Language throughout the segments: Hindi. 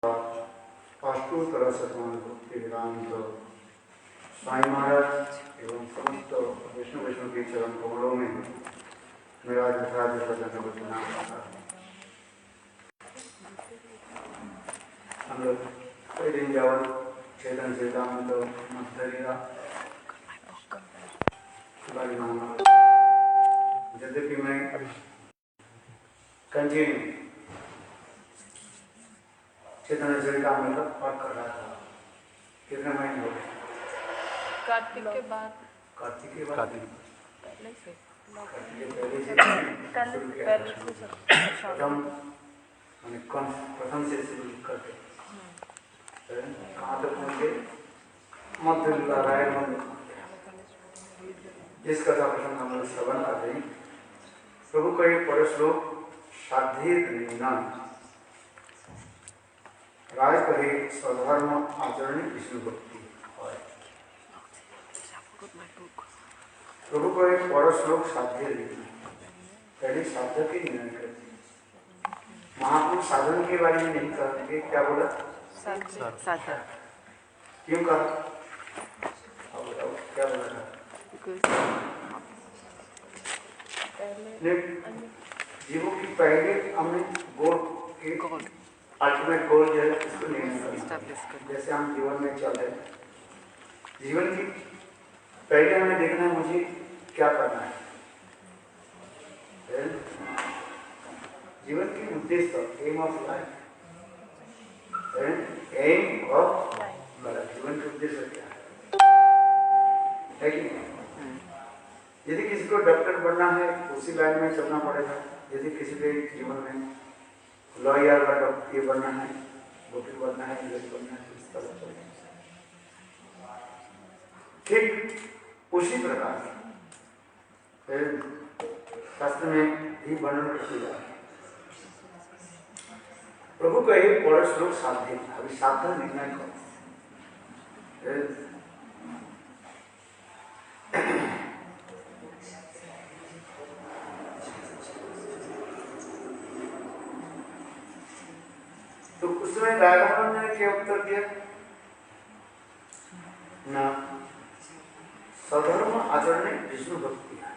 अष्टोत्तर शतमान भक्ति वेदांत स्वामी महाराज एवं समस्त वैष्णव के चरण कमलों में मेरा यथार्थ सदन प्रणाम करता हूं। हम लोग कई दिन जावत चेतन चेतामृत मध्य बाली महाराज यद्यपि मैं कंटिन्यू चेतन चेतामृत पाठ कर रहा था। कितने महीने हो गए? कार्तिक के बाद पहले से प्रथम से शुरू करते कहाँ तक पहुँचे? मध्य नारायण जिस कथा प्रसंग हम लोग श्रवण कर रहे हैं। प्रभु का एक बड़ा श्लोक साध्य राय करे स्वधर्म आचरण विष्णु भक्ति। प्रभु को एक बड़ा श्लोक साध्य पहले साध्य के निर्णय करते। महापुरुष साधन के बारे में नहीं करते। क्या बोला? साधन। क्यों कहा? क्या बोला था? जीवों की पहले हमने गोल अल्टीमेट गोल जो है उसको नहीं करना। जैसे हम जीवन में चल रहे हैं, जीवन की पहले हमें देखना है मुझे क्या करना है। जीवन की उद्देश्य aim of life, aim of life, जीवन का उद्देश्य क्या है कि नहीं? यदि किसी को डॉक्टर बनना है उसी लाइन में चलना पड़ेगा। यदि किसी के जीवन में लॉयर या डॉक्टर बनना है, वकील बनना है, इंजीनियर बनना है, इस तरह चलेगा। ठीक उसी प्रकार शास्त्र में भी वर्णन किया है। प्रभु का एक बड़ा श्लोक साध्य, अभी साध्य निर्णय करो। तो उसमें राघवन ने क्या उत्तर दिया? ना स्वधर्म आचरण विष्णु भक्ति है।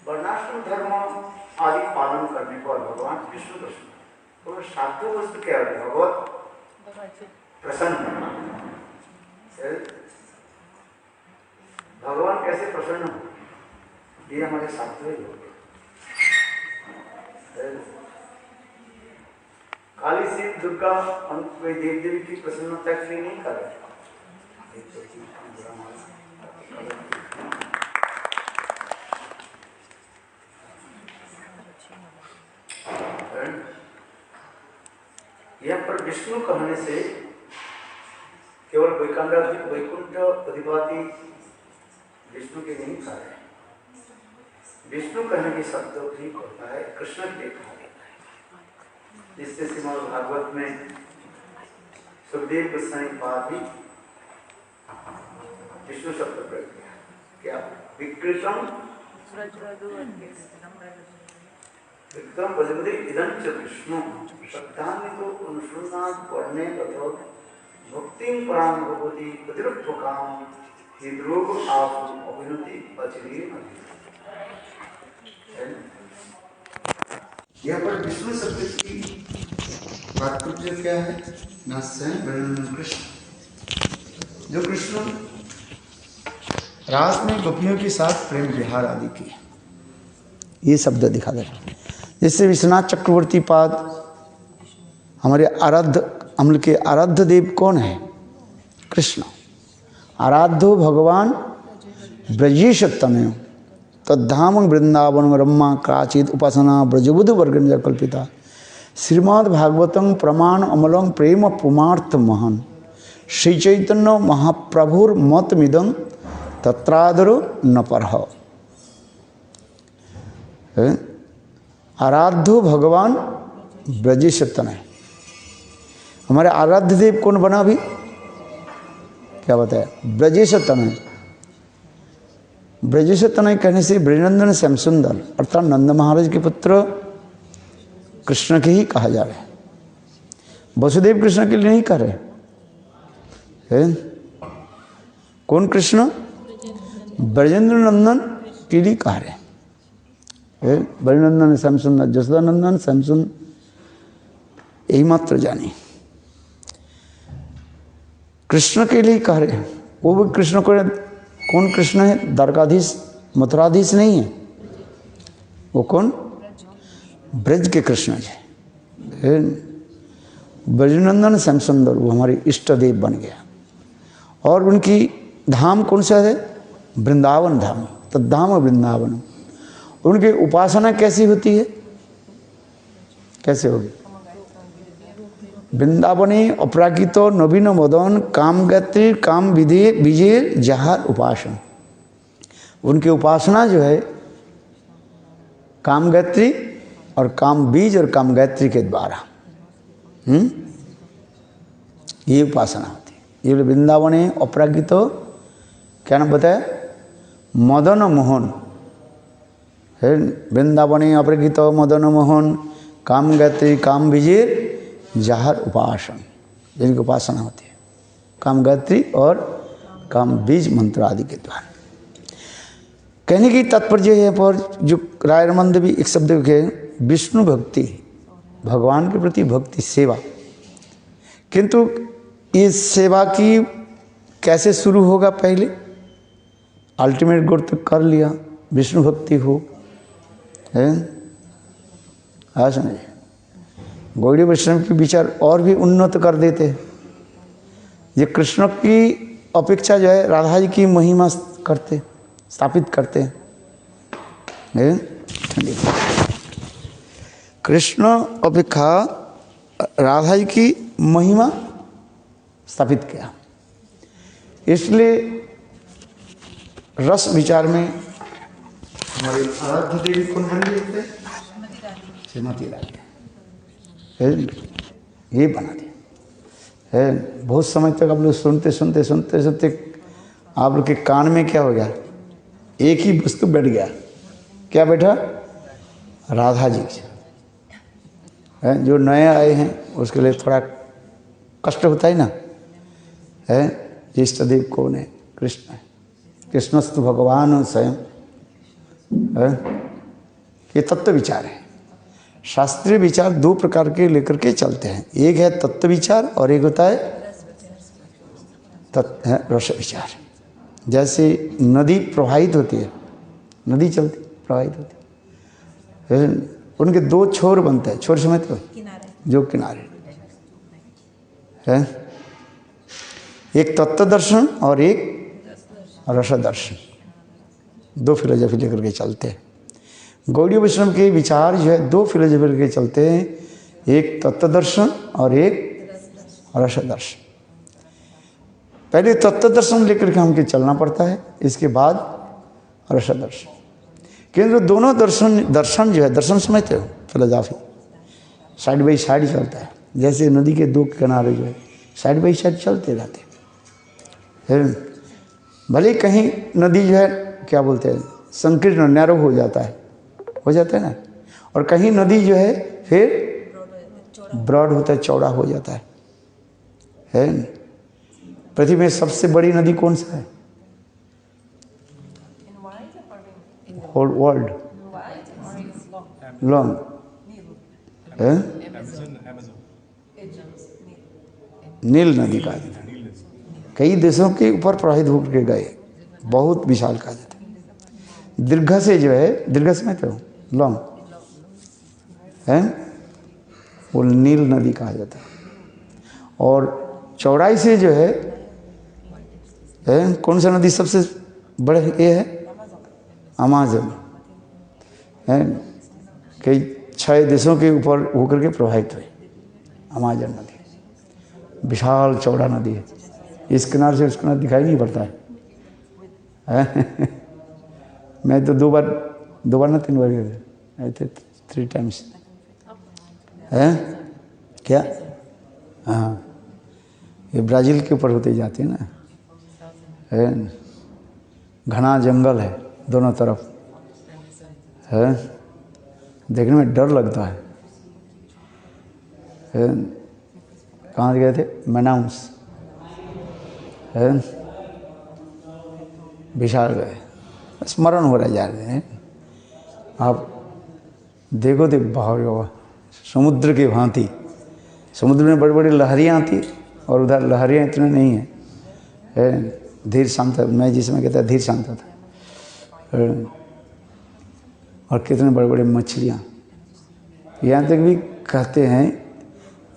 वर्णाश्रम धर्म आदि पालन करने पर भगवान विष्णु प्रसन्न। तो साध्य वस्तु क्या है? भगवत प्रसन्न करना। भगवान कैसे प्रसन्न हो? ये हमारे साध्य ही हो गए। काली शिव दुर्गा कोई देव देवी की प्रसन्नता के लिए नहीं कर रहे। यहाँ पर विष्णु कहने से केवल वैकुंठ अधिपति विष्णु के नहीं कहा है। विष्णु कहने की शब्द ठीक होता है कृष्ण के लिए कहा गया है। जिससे श्रीमद् भागवत में सुखदेव गोस्वामी पाद भी विष्णु शब्द प्रयोग किया। क्या? विकृतम विक्रम बलिबुद्धि इदं च विष्णु शब्दानि तो अनुसंधान पढ़ने तथा भक्ति पराम भगवती प्रतिरूपकाम हृद्रोग आसु अभिनति अचिरीय। यहाँ पर विष्णु शब्द की तात्पर्य क्या है? ना स्वयं कृष्ण, जो कृष्ण रास में गोपियों के साथ प्रेम विहार आदि की, ये शब्द दिखा दे। जैसे विश्वनाथ चक्रवर्ती पाद हमारे आराध्य, हम के आराध्य देव कौन है? कृष्ण। आराध्यो भगवान ब्रजेश तनय तद्धाम वृंदावन ब्रह्मा काचिद उपासना ब्रजबुध वर्गन कल्पिता श्रीमद् भागवतं प्रमाण अमलं प्रेम पुमार्थ महान श्री चैतन्य महाप्रभुर मत मिदं तत्रादरो न परह। आराध्यो भगवान ब्रजेश तनय। हमारे आराध्य देव कौन बना? अभी क्या बताया? ब्रजेश तनय। ब्रजेश तनय कहने से ब्रजनंदन श्याम सुंदर अर्थात नंद महाराज के पुत्र कृष्ण के ही कहा जा रहा है। वसुदेव कृष्ण के लिए नहीं कह रहे हैं। कौन कृष्ण? ब्रजेंद्र नंदन के लिए कह रहे हैं। ब्रजनंदन श्यामसुंदर जसोदानंदन श्यामसुंदर यही मात्र जानी, कृष्ण के लिए कह रहे हैं। वो भी कृष्ण को, कौन कृष्ण है? द्वारकाधीश मथुराधीश नहीं है। वो कौन? ब्रज के कृष्ण जी। ब्रजनंदन श्यामसुंदर वो हमारे इष्ट देव बन गया। और उनकी धाम कौन सा है? वृंदावन धाम, तद्धाम वृंदावन। उनकी उपासना कैसी होती है? कैसे होगी? वृंदावने अपरागितो नवीन मदन काम गायत्री काम विधि विजय जहार उपासना। उनकी उपासना जो है काम गायत्री और काम बीज और काम गायत्री के द्वारा ये उपासना होती है। ये वृंदावने अपरागितो क्या नाम बताया? मदन मोहन है। वृंदावने अपरागितो मदन मोहन काम गायत्री काम विजय जहर उपासन, जिनकी उपासना होती है काम गायत्री और काम बीज मंत्र आदि के द्वारा। कहने की तात्पर्य है पर जो रायरमंद भी एक शब्द के विष्णु भक्ति, भगवान के प्रति भक्ति सेवा। किंतु इस सेवा की कैसे शुरू होगा? पहले अल्टीमेट गोल तक कर लिया, विष्णु भक्ति हो है। हाँ समझिए, गौड़ी वैष्णव के विचार और भी उन्नत कर देते हैं। ये कृष्ण की अपेक्षा जो है राधा जी की महिमा करते, स्थापित करते हैं। कृष्ण अपेक्षा राधा जी की महिमा स्थापित किया। इसलिए रस विचार में हमारे आराध्य देवी कौन बन गए थे? श्रीमती रानी ये बना दिया है। बहुत समय तक आप लोग सुनते सुनते सुनते सुनते आप लोग के कान में क्या हो गया? एक ही वस्तु बैठ गया। क्या बैठा? राधा जी है। जो नए आए हैं उसके लिए थोड़ा कष्ट होता है ना है। इष्ट देव कौन है? कृष्ण है। कृष्णस्तु भगवान स्वयं है। ये तत्व विचार है। शास्त्रीय विचार दो प्रकार के लेकर के चलते हैं। एक है तत्व विचार और एक होता है रस विचार। जैसे नदी प्रवाहित होती है, नदी चलती प्रवाहित होती है, उनके दो छोर बनते हैं। छोर समझते हो? जो किनारे है। एक तत्व दर्शन और एक रस दर्शन, दो फिलोसफी लेकर के चलते हैं। गौड़ी वैष्णव के विचार जो है दो फिलोसफी लेकर चलते हैं, एक तत्व दर्शन और एक रस दर्शन। पहले तत्व दर्शन लेकर के हमको चलना पड़ता है, इसके बाद रस दर्शन। किंतु दोनों दर्शन जो है, दर्शन समझते हो? फिलोसफी साइड बाई साइड चलता है। जैसे नदी के दो किनारे जो है साइड बाई साइड चलते रहते हैं। भले कहीं नदी जो है क्या बोलते हैं संकीर्ण नैरो हो जाता है ना, और कहीं नदी जो है फिर ब्रॉड होता है, चौड़ा हो जाता है। पृथ्वी में सबसे बड़ी नदी कौन सा है? होल वर्ल्ड लॉन्ग है नील नदी का। कई देशों के ऊपर प्रवाहित होकर गए, बहुत विशाल कहा जाता है। दीर्घ से जो है, दीर्घ से में तो लॉन्ग है वो नील नदी कहा जाता है। और चौड़ाई से जो है कौन सा नदी सबसे बड़े ये है? अमेज़न है। कई 6 देशों के ऊपर होकर के प्रवाहित हुई अमेज़न नदी। विशाल चौड़ा नदी है। इस किनारे से उस किनारे दिखाई नहीं पड़ता है। मैं तो दो बार ना 3 बार गए थे, 3 टाइम्स है क्या? हाँ, ये ब्राज़ील के ऊपर होते जाते हैं ना है। घना जंगल है दोनों तरफ है, देखने में डर लगता है। कहाँ गए थे? मनाउस है, विशाल गए, स्मरण हो रहा जा रहे हैं। आप देखो तो भाव समुद्र की भांति, समुद्र में बड़ी बड़ी लहरियाँ आती और उधर लहरियाँ इतने नहीं है, धीर शांत। मैं जिसमें कहता धीर शांत था, और कितने बड़े बड़े मछलियाँ। यहाँ तक भी कहते हैं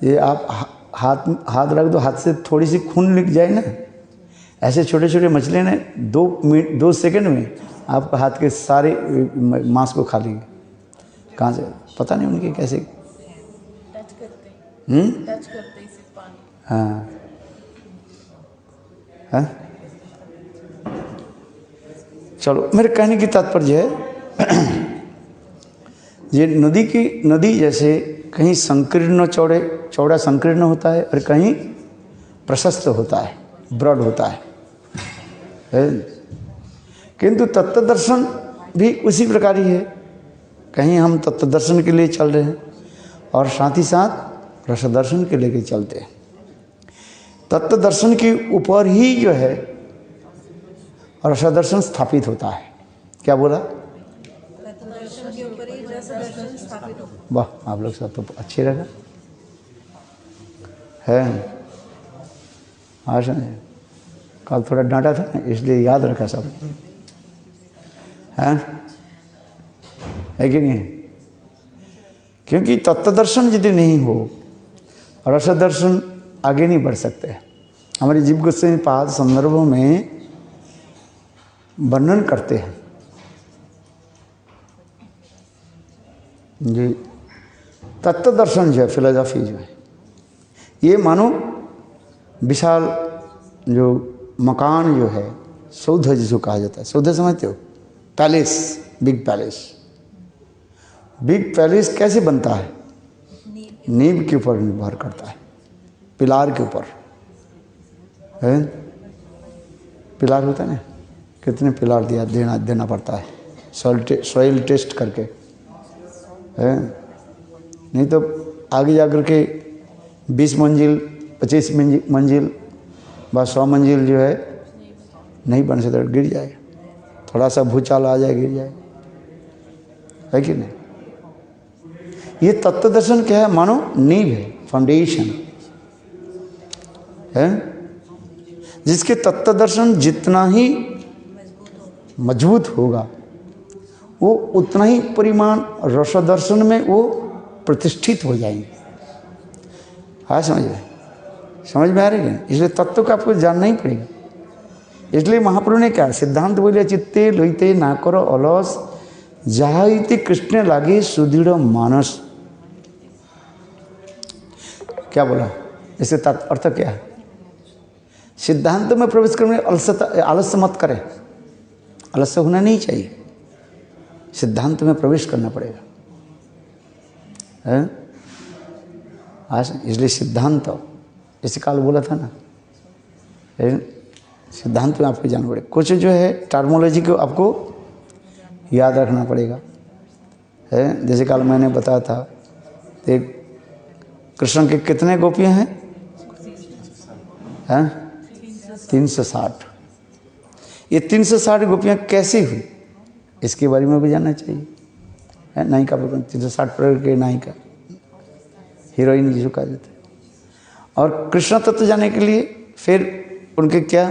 ये आप हाथ रख दो, हाथ से थोड़ी सी खून निकल जाए ना, ऐसे छोटे छोटे मछलियाँ ने 2 सेकंड में आपका हाथ के सारे मांस को खा लेंगे। कहाँ से पता नहीं उनके कैसे टच करते इसे पानी। हाँ हाँ। चलो, मेरे कहने की तात्पर्य है ये नदी जैसे कहीं संकीर्ण चौड़ा संकीर्ण होता है और कहीं प्रशस्त होता है, ब्रॉड होता है। किंतु तत्व दर्शन भी उसी प्रकार ही है। कहीं हम तत्व दर्शन के लिए चल रहे हैं और साथ ही साथ रस दर्शन के लेके चलते हैं। तत्व दर्शन के ऊपर ही जो है रस दर्शन स्थापित होता है। क्या बोला? वाह, आप लोग सब तो अच्छे रहे हैं। आज कल थोड़ा डांटा था ना, इसलिए याद रखा सब है कि नहीं? क्योंकि तत्व दर्शन यदि नहीं हो, रस दर्शन आगे नहीं बढ़ सकते। हमारे जीव गोस्वामी पाद संदर्भों में वर्णन करते हैं जी। तत्व दर्शन जो है, फिलोसॉफी जो है, ये मानो विशाल जो मकान जो है, सौध जिसको कहा जाता है, सौध समझते हो? Palace, big palace. Big palace कैसे बनता है? नींव के ऊपर निर्भर करता है, पिलार के ऊपर है। पिलार होता है ना, कितने पिलार देना पड़ता है सॉइल टेस्ट करके है। नहीं तो आगे जाकर के 20 मंजिल 25 मंजिल बस 100 मंजिल जो है नहीं बन सकता, गिर जाएगा। थोड़ा सा भूचाल आ जाए, गिर जाए, है कि नहीं? ये तत्व दर्शन क्या है? मानो नींव है, फाउंडेशन है, जिसके तत्व दर्शन जितना ही मजबूत होगा वो उतना ही परिमाण रस दर्शन में वो प्रतिष्ठित हो जाएंगे। हाँ, समझ में आ रही है? इसलिए तत्व को आपको जानना ही पड़ेगा। इसलिए महाप्रभु ने क्या सिद्धांत बोले? चित्ते लोइते ना करो अलस, जहाइते कृष्ण लागे सुदृढ़ मानस। क्या बोला? इससे अर्थ क्या है? सिद्धांत में प्रवेश करने में आलस्य मत करें, आलस्य होना नहीं चाहिए। सिद्धांत में प्रवेश करना पड़ेगा, है? इसलिए सिद्धांत इसी काल बोला था ना, सिद्धांत में आपको जानना पड़ेगा। कुछ जो है टर्मोलॉजी को आपको याद रखना पड़ेगा, है? जैसे काल मैंने बताया था, कृष्ण के कितने गोपियाँ हैं? 360। ये 360 गोपियाँ कैसे हुई, इसके बारे में भी जानना चाहिए, है? नायिका 360 प्रकार के नायिका, हीरोइन जिसको कहा जाता है। और कृष्ण तत्व जाने के लिए फिर उनके क्या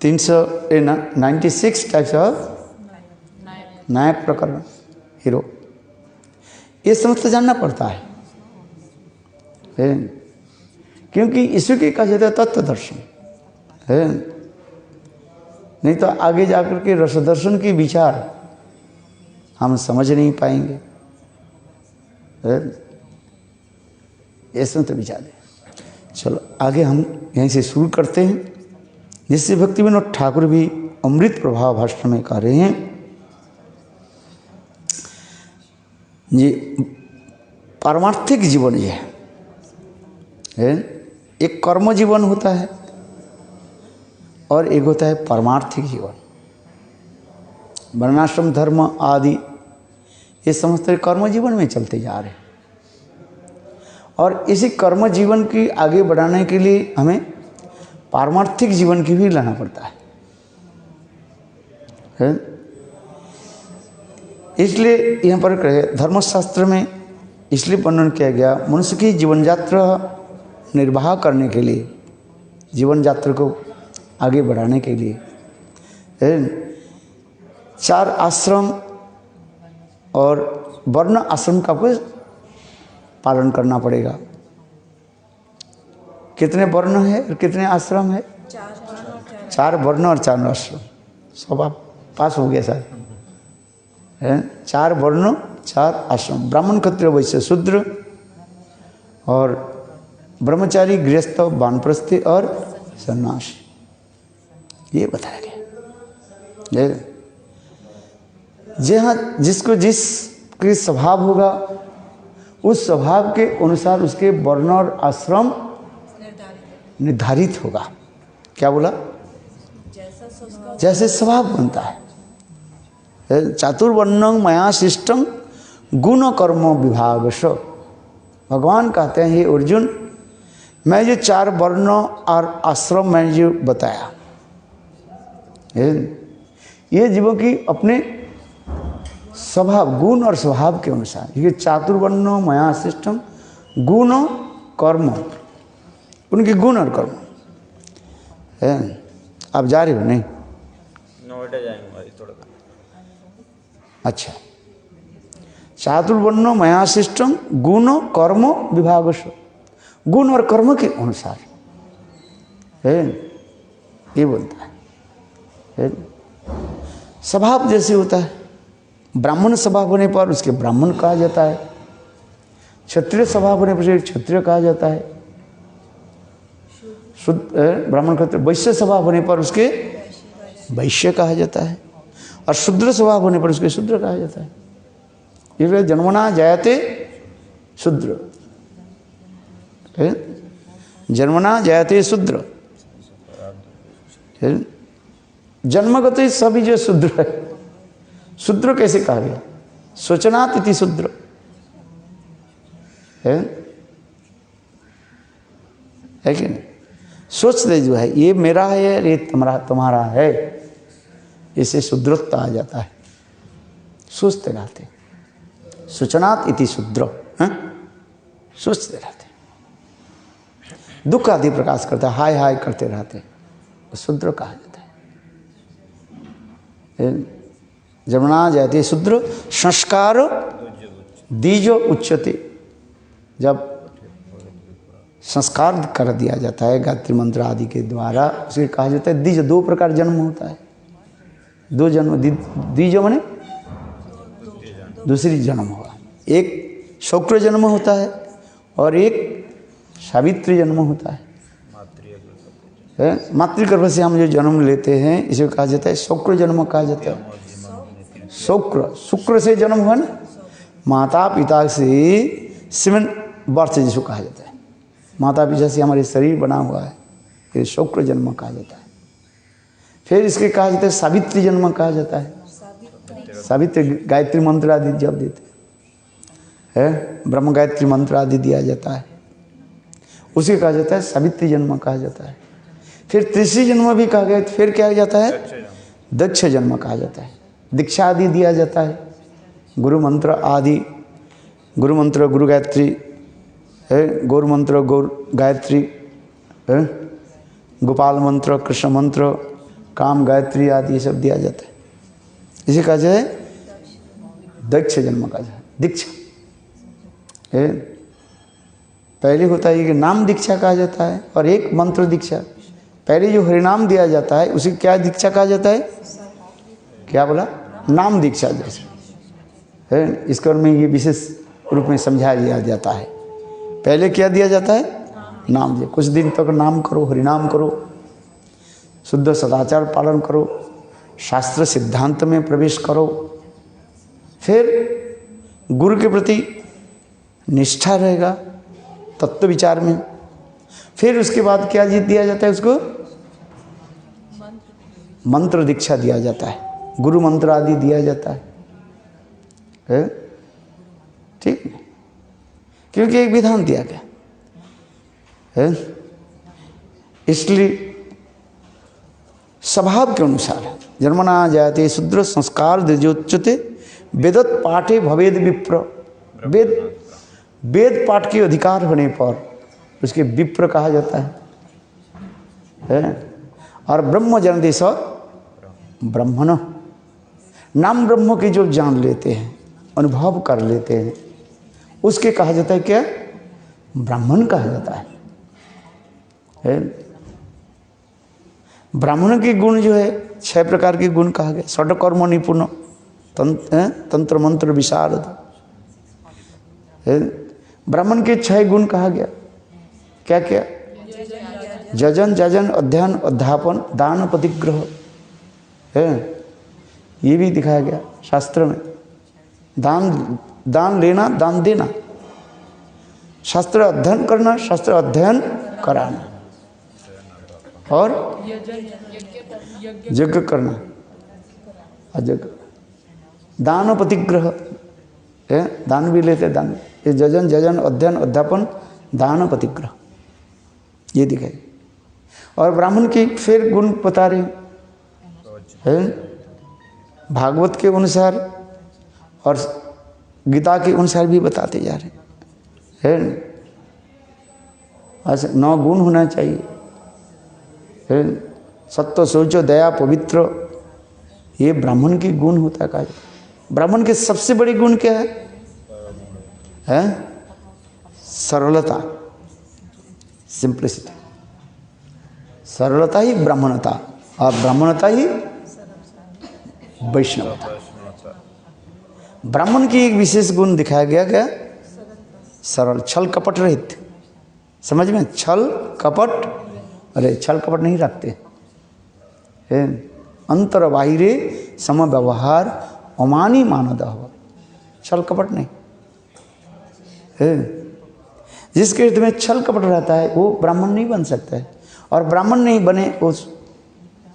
96 टाइप्स ऑफ नायक प्रकरण हीरो, ये समझ जानना पड़ता है, क्योंकि इसी के कहा जाता है तत्व दर्शन, है? नहीं तो आगे जाकर के रस दर्शन की विचार हम समझ नहीं पाएंगे, ऐसा तो विचार है। चलो आगे हम यहीं से शुरू करते हैं, जिससे भक्ति विनोद ठाकुर भी अमृत प्रभाव भाषण में कह रहे हैं। ये पारमार्थिक जीवन ये है, एक कर्म जीवन होता है और एक होता है परमार्थिक जीवन। वर्णाश्रम धर्म आदि ये समस्त कर्म जीवन में चलते जा रहे हैं, और इसी कर्म जीवन की आगे बढ़ाने के लिए हमें पारमार्थिक जीवन की भी लाना पड़ता है? इसलिए यहाँ पर कहे धर्मशास्त्र में इसलिए वर्णन किया गया, मनुष्य की जीवन यात्रा निर्वाह करने के लिए, जीवन यात्रा को आगे बढ़ाने के लिए 4 आश्रम और वर्ण आश्रम का आपको पालन करना पड़ेगा। कितने वर्ण है और कितने आश्रम है? 4 वर्ण और 4 आश्रम। सब आप पास हो गया सर। 4 वर्ण 4 आश्रम, ब्राह्मण क्षत्रिय वैश्य शूद्र, और ब्रह्मचारी गृहस्थ वानप्रस्थी और सन्यासी, ये बताया गया। जहाँ जिसको जिसके स्वभाव होगा उस स्वभाव के अनुसार उसके वर्ण और आश्रम निर्धारित होगा। क्या बोला? जैसे स्वभाव बनता है। चातुर्वर्णं मया शिष्टं गुण कर्म विभागश। भगवान कहते हैं, हे अर्जुन, मैं जो 4 वर्ण और आश्रम मैंने जो बताया, ये जीवों की अपने स्वभाव, गुण और स्वभाव के अनुसार, ये चातुर्वर्ण मया शिष्टम गुण कर्म, उनके गुण और कर्म है। आप जा रहे हो? नहीं, नोएडा जाएंगे थोड़ा। अच्छा, चातुर्वर्ण मया शिष्टम गुण कर्म विभागश, गुण और कर्म के अनुसार है, ये बोलता है। स्वभाव जैसे होता है, ब्राह्मण स्वभाव होने पर उसके ब्राह्मण कहा जाता है, क्षत्रिय स्वभाव होने पर क्षत्रिय कहा जाता है, शुद्ध ब्राह्मण क्षत्रिय वैश्य स्वभाव होने पर उसके वैश्य कहा जाता है, और शूद्र स्वभाव होने पर उसके शूद्र कहा जाता है। इसलिए जन्मना जायते शूद्र, जन्मना जायते शूद्र, जन्मगत ही सभी जो शूद्र है। शूद्र कैसे कहा गया? सोचनात इति शूद्र है कि नहीं? सोचते जो है ये मेरा है, ये तुम्हारा है, इसे शूद्रत्व आ जाता है। सोचते रहते, सोचनात इति शूद्र, सोचते रहते, दुख आदि प्रकाश करता है, हाय हाय करते रहते, शूद्र कहा जाता है। जमुना जाती शूद्र संस्कार दीजो उच्चते, जब संस्कार कर दिया जाता है गायत्री मंत्र आदि के द्वारा, उसे कहा जाता है दीज। 2 प्रकार जन्म होता है, 2 जन्म, दीज माने दूसरी जन्म होगा। एक शुक्र जन्म होता है और एक सावित्री जन्म होता है। मातृगर्भ से हम जो जन्म लेते हैं इसे कहा जाता है शुक्र जन्म कहा जाता है। शुक्र से जन्म हुआ ना, माता पिता से सिमन बर्थ जिसको कहा जाता है, माता पिता से हमारे शरीर बना हुआ है, ये शुक्र जन्म कहा जाता है। फिर इसके कहा जाता है सावित्री जन्म कहा जाता है। सावित्री गायत्री मंत्र आदि जब देते हैं, ब्रह्म गायत्री मंत्र आदि दिया जाता है, उसे कहा जाता है सावित्री जन्म कहा जाता है। फिर तीसरी जन्म भी कहा गया, फिर क्या जाता है? दक्ष जन्म कहा जाता है। दीक्षा आदि दिया जाता है, गुरु मंत्र आदि, गुरु मंत्र गुरु गायत्री है, गौर मंत्र गौर गायत्री है, गोपाल मंत्र कृष्ण मंत्र काम गायत्री आदि ये सब दिया जाता है। इसे कहा जाए दक्ष जन्म कहा जाए, दीक्षा है। पहले होता है कि नाम दीक्षा कहा जाता है और एक मंत्र दीक्षा। पहले जो हरिनाम दिया जाता है उसे क्या दीक्षा कहा जाता है? क्या बोला? नाम दीक्षा जैसे है। इस कर्म में ये विशेष रूप में समझाया दिया जाता है। पहले क्या दिया जाता है? नाम दिया। कुछ दिन तक नाम करो, हरिनाम करो, शुद्ध सदाचार पालन करो, शास्त्र सिद्धांत में प्रवेश करो, फिर गुरु के प्रति निष्ठा रहेगा तत्व विचार में। फिर उसके बाद क्या दिया जाता है? उसको मंत्र दीक्षा दिया जाता है, गुरु मंत्र आदि दिया जाता है, ठीक? क्योंकि एक विधान दिया गया। है। इसलिए स्वभाव के अनुसार है। जन्मना जायते शूद्र संस्कार द्विजोच्यते वेदत पाठे भवेद विप्र। वेद पाठ के अधिकार होने पर उसके विप्र कहा जाता है। और ब्रह्म जानते स ब्रह्मण, नाम ब्रह्म के जो जान लेते हैं, अनुभव कर लेते हैं, उसके कहा जाता है क्या? ब्राह्मण कहा जाता है। ब्राह्मण के गुण जो है 6 प्रकार के गुण कहा गया। षट्कर्म निपुण, तंत्र मंत्र विशारद। ब्राह्मण के 6 गुण कहा गया। क्या क्या? जजन जजन अध्ययन अध्यापन दान प्रतिग्रह है। ये भी दिखाया गया शास्त्र में। दान लेना, दान देना, शास्त्र अध्ययन करना, शास्त्र अध्ययन कराना, और यज्ञ करना, अयज्ञ, दान प्रतिग्रह है। दान भी लेते, दान, ये जजन जजन अध्ययन अध्यापन दान प्रतिग्रह ये दिखाए। और ब्राह्मण की फिर गुण बता रहे हैं भागवत के अनुसार और गीता के अनुसार भी बताते जा रहे हैं। ऐसे 9 गुण होना चाहिए है। सत्य शौच दया पवित्र, ये ब्राह्मण की गुण होता है। कहा ब्राह्मण के सबसे बड़ी गुण क्या है? सरलता, सिंप्लिसिटी। सरलता ही ब्राह्मणता, और ब्राह्मणता ही वैष्णवता। ब्राह्मण की एक विशेष गुण दिखाया गया क्या? सरल, छल कपट रहित। समझ में? छल कपट, अरे छल कपट नहीं रखते हैं। अंतर बाहिरे सम व्यवहार अमानी मानद, छल कपट नहीं है। जिसके हृदय में छल कपट रहता है वो ब्राह्मण नहीं बन सकता है, और ब्राह्मण नहीं बने वो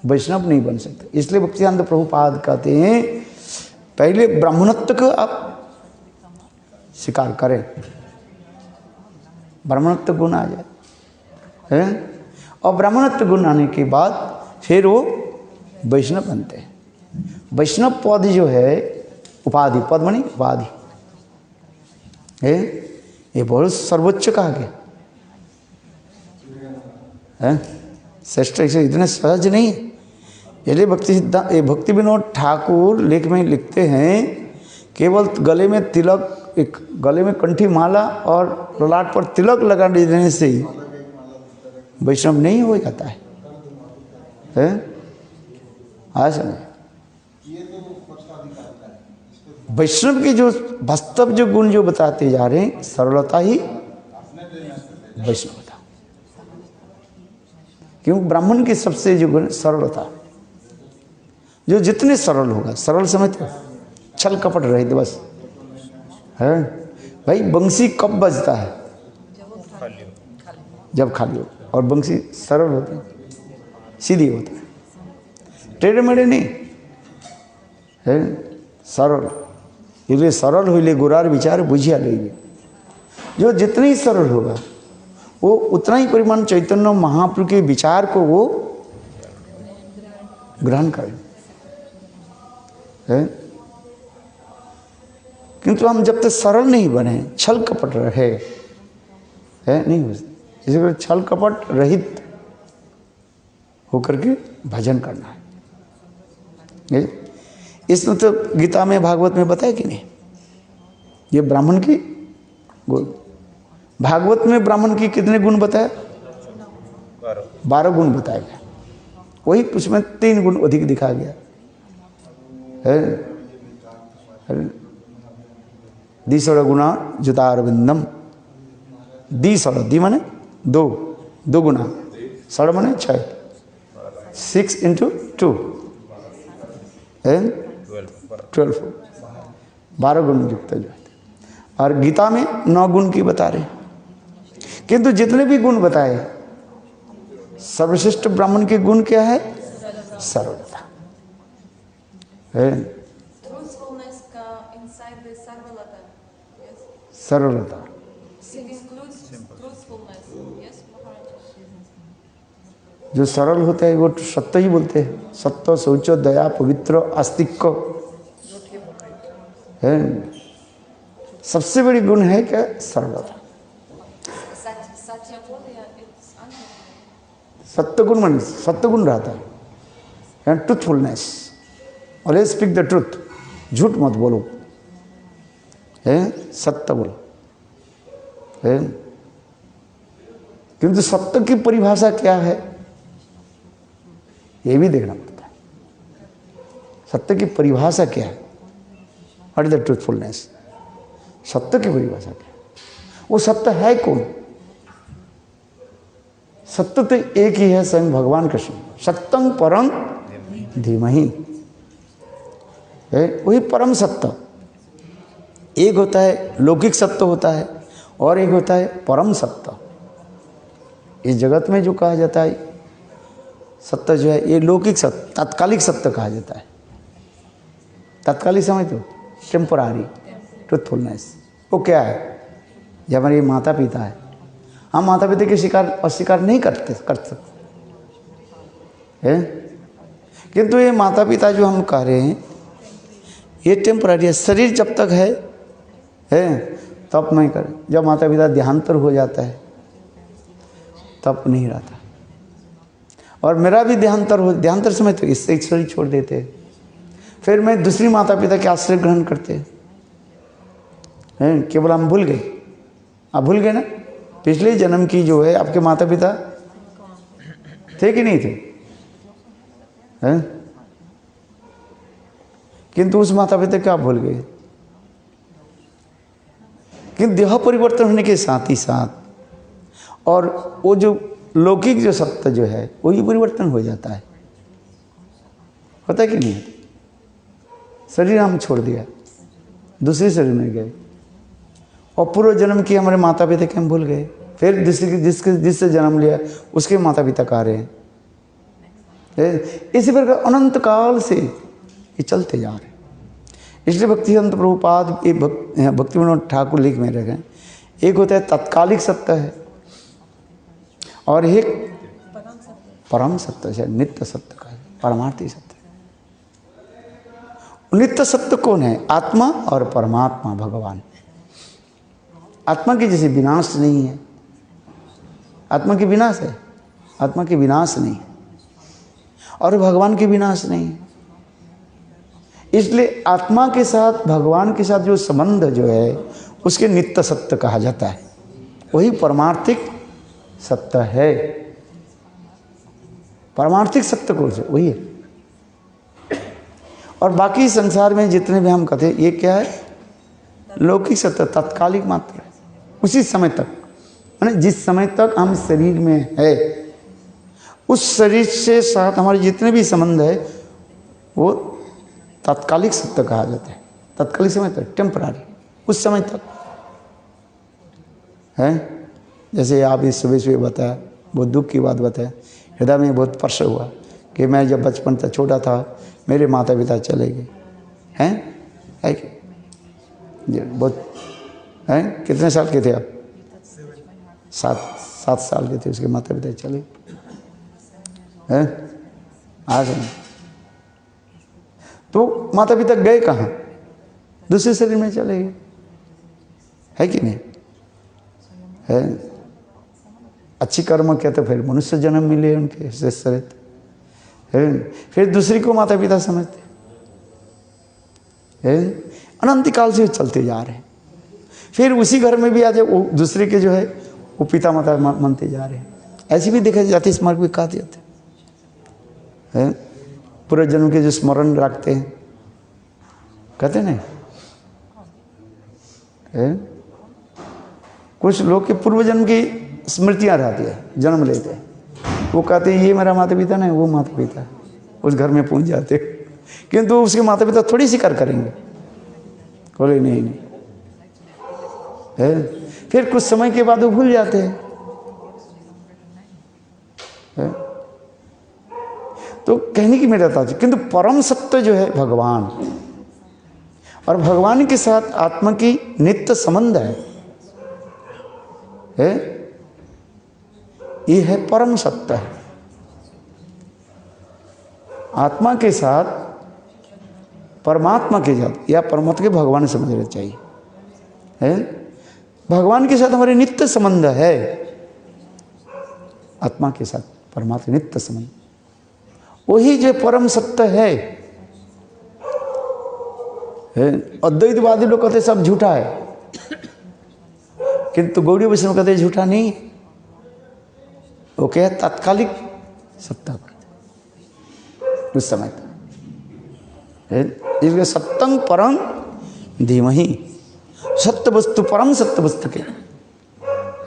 वैष्णव नहीं बन सकते। इसलिए भक्तिवेदांत प्रभुपाद कहते हैं पहले ब्राह्मणत्व को आप स्वीकार करें, ब्राह्मणत्व गुण आ जाए है। और ब्राह्मणत्व गुण आने के बाद फिर वो वैष्णव बनते हैं। वैष्णव पद जो है उपाधि, पद मानी उपाधि है, ये बहुत सर्वोच्च कहा गया है। श्रेष्ठ ऐसे इतने सहज नहीं है। यदि भक्ति विनोद ठाकुर लेख में लिखते हैं केवल गले में तिलक, एक गले में कंठी माला और ललाट पर तिलक लगा देने से ही वैष्णव नहीं हो जाता है। आज वैष्णव के जो वास्तव जो गुण जो बताते जा रहे हैं, सरलता ही वैष्णवता। क्योंकि ब्राह्मण के सबसे जो गुण सरलता, जो जितने सरल होगा, सरल समझते हो, छल कपट रहित बस है। भाई बंसी कब बजता है? जब खाली हो, और बंसी सरल होती है, सीधी होती है, टेढ़े मेढ़े नहीं है, सरल। इसलिए सरल होइले गुरार विचार बुझिया लइले। जो जितनी ही सरल होगा वो उतना ही परिमाण चैतन्य महाप्रभु के विचार को वो ग्रहण करें है। किंतु हम जब तक सरल नहीं बने, छल कपट रहे है, नहीं हो सकते। इसी छल कपट रहित होकर के भजन करना है। इसमें तो गीता में भागवत में बताया कि नहीं, ये ब्राह्मण की गुण। भागवत में ब्राह्मण की कितने गुण बताया? 12 गुण बताया गया। वही उसमें 3 गुण अधिक दिखा गया है। दिसड़ गुणा जुतारविंदम, दिसड़, दी माने 2 गुना, सड़ माने 6, 6 × 2 है 12, 12 गुण युक्त जो है। और गीता में 9 गुण की बता रहे। किंतु जितने भी गुण बताए, सर्वश्रेष्ठ ब्राह्मण के गुण क्या है? सरलता है। Truthfulness का inside the sarvalata. Yes. सरलता, It includes Truthfulness. Yes, Maharaj. जो सरल होता है वो सत्य ही बोलते हैं। सत्य, शौच, दया, पवित्र, आस्तिक है। सबसे बड़ी गुण है क्या? सरलता। Satya Bodhya, it's unhealthy. सत्य गुण मन सत्य गुण रहता है, truthfulness, always speak the truth, झूठ मत बोलो, है सत्य बोलो, है। किंतु सत्य की परिभाषा क्या है ये भी देखना पड़ता है। सत्य की परिभाषा क्या है? What is the truthfulness? सत्य की परिभाषा क्या है? वो सत्य है कौन? सत्य तो एक ही है, स्वयं भगवान कृष्ण। सत्यं परम धीमहि, वही परम सत्य। एक होता है लौकिक सत्य होता है और एक होता है परम सत्य। इस जगत में जो कहा जाता है सत्य जो है ये लौकिक सत्य, तात्कालिक सत्य कहा जाता है। तात्कालिक समझ तो टेम्पोरारी ट्रूथफुलनेस वो क्या है? जब हमारे माता पिता है, हम माता पिता के शिकार अस्वीकार नहीं कर सकते हैं, किंतु ये माता पिता जो हम कह रहे हैं ये टेम्पररी है। शरीर जब तक है तब नहीं कर, जब माता पिता देहांतर हो जाता है तब नहीं रहता। और मेरा भी देहांतर समय तो इससे शरीर छोड़ देते हैं, फिर मैं दूसरी माता पिता के आश्रय ग्रहण करते हैं। केवल हम भूल गए, आप भूल गए ना पिछले जन्म की जो है आपके माता पिता थे कि नहीं थे, हैं? किंतु उस माता पिता को आप भूल गए। किंतु देह परिवर्तन होने के साथ ही साथ और वो जो लौकिक जो सत्य जो है वही परिवर्तन हो जाता है, होता है कि नहीं? शरीर हम छोड़ दिया, दूसरे शरीर में गए और पूर्व जन्म की हमारे माता पिता के हम भूल गए, फिर जिससे जन्म लिया उसके माता पिता कह रहे हैं। इसी प्रकार अनंत काल से ये चलते जा रहे हैं। इसलिए भक्तिसिद्धांत प्रभुपाद ये भक्ति विनोद ठाकुर लिख में रखे, एक होता है तत्कालिक सत्य है और एक परम सत्य है, नित्य सत्य का है, परमार्थी सत्य। नित्य सत्य कौन है? आत्मा और परमात्मा भगवान। आत्मा की जैसे विनाश नहीं है, आत्मा की विनाश है, आत्मा की विनाश नहीं है और भगवान की विनाश नहीं है। इसलिए आत्मा के साथ भगवान के साथ जो संबंध जो है उसके नित्य सत्य कहा जाता है, वही परमार्थिक सत्य है। परमार्थिक सत्य कौन से? वही है। और बाकी संसार में जितने भी हम कहते हैं ये क्या है? लौकिक सत्य, तात्कालिक मात्र है, उसी समय तक, माने जिस समय तक हम शरीर में है उस शरीर से साथ हमारे जितने भी संबंध है वो तात्कालिक सत्य कहा जाता है। तात्कालिक समय तक, टेम्परारी, उस समय तक है। जैसे आप इस सुबह सुबह बताया, बहुत दुख की बात बताया, हृदय में बहुत स्पर्श हुआ कि मैं जब बचपन तक छोटा था मेरे माता पिता चले गए हैं, है कि बहुत हैं? कितने साल के थे आप? 7 साल के थे, उसके माता पिता चले हैं। आज तो माता पिता गए कहाँ? दूसरे शरीर में चले गए, है कि नहीं? है। अच्छी कर्म किया तो फिर मनुष्य जन्म मिले उनके शरीर है, फिर दूसरी को माता पिता समझते हैं। अनंत काल से चलते जा रहे हैं, फिर उसी घर में भी आज वो दूसरे के जो है वो पिता माता मानते जा रहे हैं। ऐसी भी देखा जाती है, स्मारक भी कहते जाते हैं, पूर्व जन्म के जो स्मरण रखते हैं, कहते नहीं है? कुछ लोग के पूर्व जन्म की स्मृतियाँ रहती है, जन्म लेते हैं, वो कहते हैं ये मेरा माता पिता नहीं, वो माता पिता, उस घर में पहुंच जाते, किंतु उसके माता पिता थोड़ी स्वीकार करेंगे, बोले नहीं है। फिर कुछ समय के बाद वो भूल जाते हैं, है? तो कहने की मेरा तात्पर्य, किंतु परम सत्य जो है भगवान, और भगवान के साथ आत्मा की नित्य संबंध है। ये है परम सत्य। आत्मा के साथ परमात्मा के साथ या परमात्मा के भगवान समझना चाहिए है। भगवान के साथ हमारे नित्य संबंध है, आत्मा के साथ परमात्मा नित्य संबंध, वही जो परम सत्य है। अद्वैतवादी लोग कहते सब झूठा है, किंतु गौड़ी वैष्णव कहते झूठा नहीं, वो क्या है तात्कालिक सत्ता उस समय तक। इसलिए सत्यं परम धीमहि, सत्य वस्तु परम सत्य वस्तु के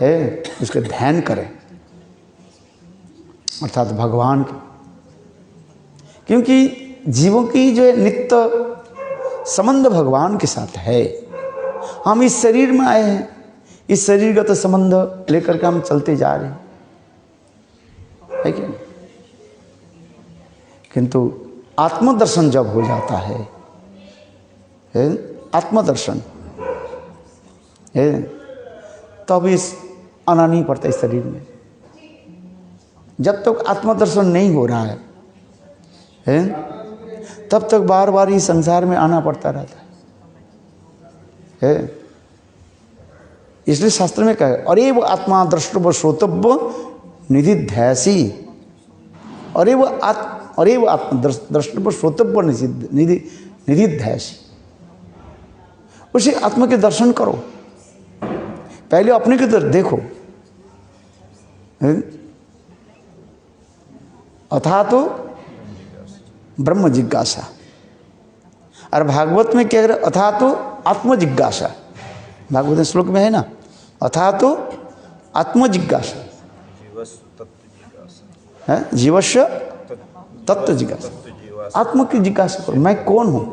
है, उसके ध्यान करें अर्थात भगवान के। क्योंकि जीवों की जो नित्य संबंध भगवान के साथ है। हम इस शरीर में आए हैं, इस शरीरगत संबंध लेकर के हम चलते जा रहे हैं, है क्या? किंतु आत्मदर्शन जब हो जाता है आत्मदर्शन है, तब इस आना नहीं पड़ता इस शरीर में। जब तक आत्मदर्शन नहीं हो रहा है तब तक बार बार इस संसार में आना पड़ता रहता है। इसलिए शास्त्र में कहा अरे वो आत्मा द्रष्टव्य श्रोतव्य निधिध्यासी, अरे वो आत्मा द्रष्टव्य श्रोतव्य निधिध्यासी। उसी आत्मा के दर्शन करो, पहले अपने की तरफ देखो। अथा तो ब्रह्म जिज्ञासा, और भागवत में क्या कह रहे? अथा तो आत्म जिज्ञासा। भागवत श्लोक में है ना, अथा तो आत्म जिज्ञासा है, जीवस्य तत्व जिज्ञासा, आत्म की जिज्ञासा करो, मैं कौन हूं।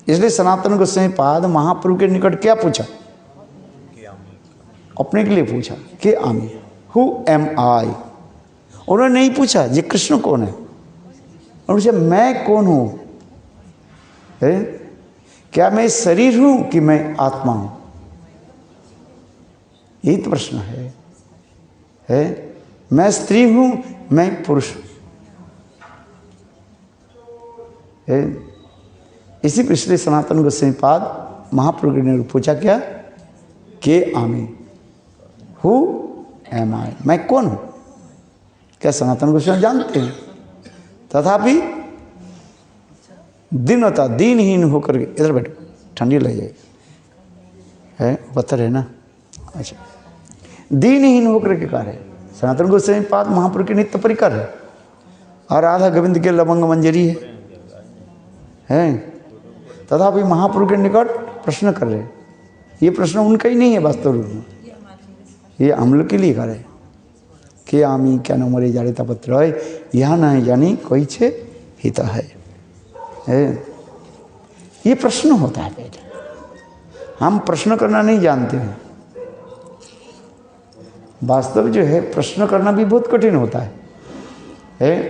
इसलिए सनातन गोस्वामी पाद महाप्रभु के निकट क्या पूछा? अपने के लिए पूछा कि आमी, हु एम आई। उन्होंने नहीं पूछा ये कृष्ण कौन है, उन्होंने पूछा मैं कौन हूं है? क्या मैं शरीर हूं कि मैं आत्मा हूं? यही तो प्रश्न है? मैं स्त्री हूं, मैं पुरुष हूं है? इसी पिछले सनातन गोस्वामी पाद महाप्रभु ने पूछा क्या? के आमी, हु एम आई, मैं कौन हूं? क्या सनातन गोस्वामी जानते हैं? तथापि दीनता दीनहीन होकर के, इधर बैठो ठंडी लग जाएगी, है पत्थर है ना। अच्छा, दीनहीन होकर के कह रहे सनातन गोस्वामी पाद महाप्रभु के नित्य परिकर है, और राधा गोविंद के लवंग मंजरी है। तथापि महाप्रभु के निकट प्रश्न कर रहे, ये प्रश्न उनका ही नहीं है वास्तव रूप में, ये हम लोग के लिए कर रहे कि आमी क्या न मरे जाड़िता पत्र है, यह न यानी कोई छे हित है। ये प्रश्न होता है पहले, हम प्रश्न करना नहीं जानते हैं। वास्तव जो है प्रश्न करना भी बहुत कठिन होता है।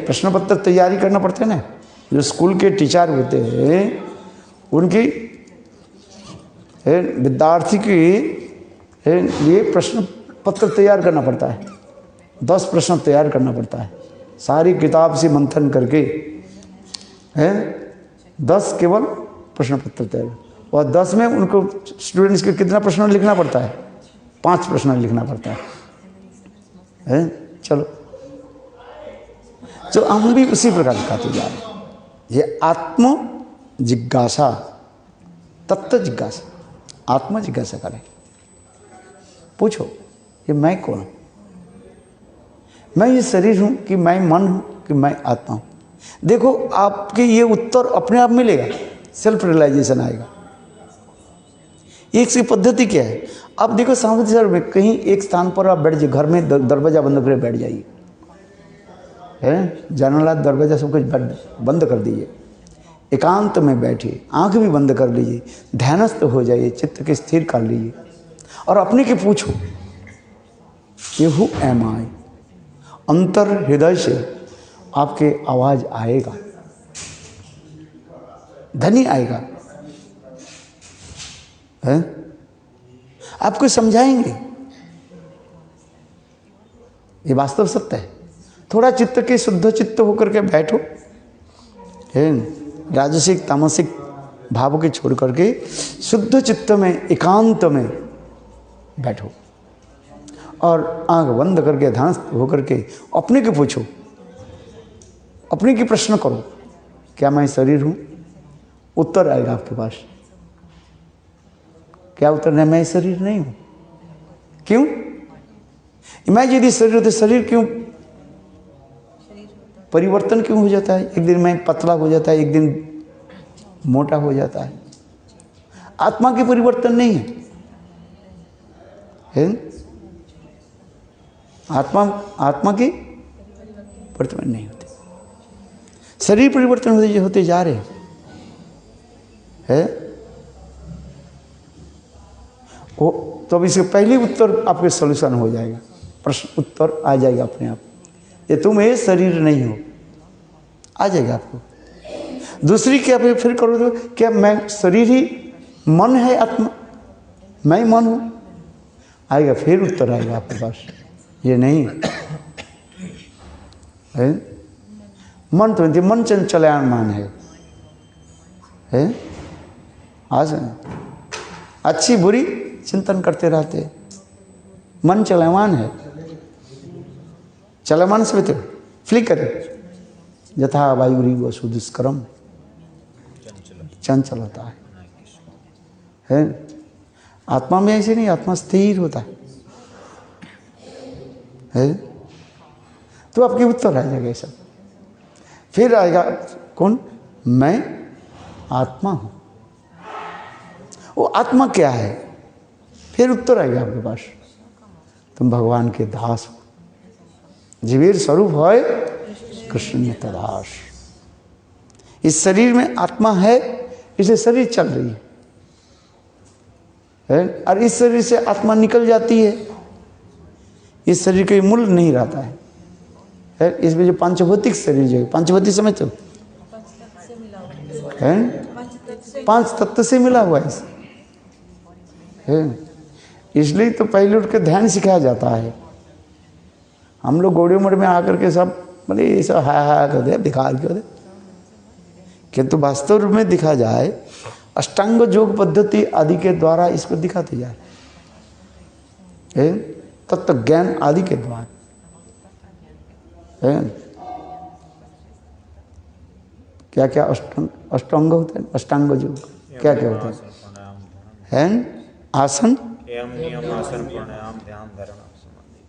प्रश्न पत्र तैयारी करना पड़ता है ना। जो स्कूल के टीचर होते हैं उनकी विद्यार्थी के लिए प्रश्न पत्र तैयार करना पड़ता है। 10 प्रश्न तैयार करना पड़ता है, सारी किताब से मंथन करके 10 केवल प्रश्न पत्र तैयार, और 10 में उनको स्टूडेंट्स के कितना प्रश्न लिखना पड़ता है? 5 प्रश्न लिखना पड़ता है। चलो, तो हम भी उसी प्रकार दिखाते जा रहे हैं। ये आत्म जिज्ञासा, तत्व जिज्ञासा, आत्म जिज्ञासा करें। पूछो कि मैं कौन हूं? मैं ये शरीर हूं कि मैं मन हूं कि मैं आत्मा हूं? देखो आपके ये उत्तर अपने आप मिलेगा, सेल्फ रियलाइजेशन आएगा। एक सी पद्धति क्या है? आप देखो सामने में कहीं एक स्थान पर आप बैठ जाइए, घर में दरवाजा बंद करके बैठ जाइए, जानला दरवाजा सब कुछ बंद कर दीजिए, एकांत में बैठिए, आंख भी बंद कर लीजिए, ध्यानस्थ हो जाइए, चित्त के स्थिर कर लीजिए, और अपने के पूछो ये हु एम आई। अंतर हृदय से आपके आवाज आएगा, ध्वनि आएगा, आपको समझाएंगे। ये वास्तव सत्य है। थोड़ा चित्त के शुद्ध चित्त होकर के बैठो, है राजसिक तामसिक भाव के छोड़ करके शुद्ध चित्त में एकांत में बैठो और आंख बंद करके ध्यान होकर के अपने के पूछो, अपने की प्रश्न करो, क्या मैं शरीर हूं? उत्तर आएगा आपके पास। क्या उत्तर है? मैं शरीर नहीं हूं। क्यों? मैं यदि शरीर होते, शरीर क्यों परिवर्तन क्यों हो जाता है? एक दिन मैं पतला हो जाता है, एक दिन मोटा हो जाता है। आत्मा के परिवर्तन नहीं है? आत्मा के परिवर्तन नहीं होते, शरीर परिवर्तन होते जा रहे हैं। वो तो अब इसके पहले उत्तर आपके सॉल्यूशन हो जाएगा, प्रश्न उत्तर आ जाएगा अपने आप। ये तुम ये शरीर नहीं हो, आ जाएगा आपको। दूसरी क्या फिर करो तो क्या मैं शरीर ही मन है? आत्मा मैं मन हूं? आएगा, फिर उत्तर आएगा आपके पास, ये नहीं है। मन तो मन चंचलायमान है? आज अच्छी बुरी चिंतन करते रहते, मन चलमान है। चलमान से बेहतर फ्लिकर यथा वायुरीव सुदुष्करम, चंचल होता है। आत्मा में ऐसे नहीं, आत्मा स्थिर होता है। तो आपके उत्तर आ जाएगा सब। फिर आएगा कौन? मैं आत्मा हूं। वो आत्मा क्या है? फिर उत्तर आएगा आपके पास, तुम भगवान के दास हो, जीवेर स्वरूप है कृष्ण में तदास। इस शरीर में आत्मा है, इसे शरीर चल रही है, और इस शरीर से आत्मा निकल जाती है। इस शरीर का मूल नहीं रहता है। इसमें जो पंचभौतिक शरीर जो है, पंचभौतिक समझ तो है, पांच तत्व से मिला हुआ है। इसलिए तो पहले उठ के ध्यान सिखाया जाता है। हम लोग गौड़ी उम्र में आकर के सब बोले ये सब हाय कर दे, बेकार क्यों दे। किंतु वास्तव रूप में दिखा जाए, अष्टांग योग पद्धति आदि के द्वारा इसको दिखाते जाए, तत्व ज्ञान आदि के द्वारा। क्या क्या अष्टांग होते हैं? अष्टांग योग क्या क्या होता है? आसन, नियम, आसन, प्राणायाम, ध्यान, धारणा, समाधि।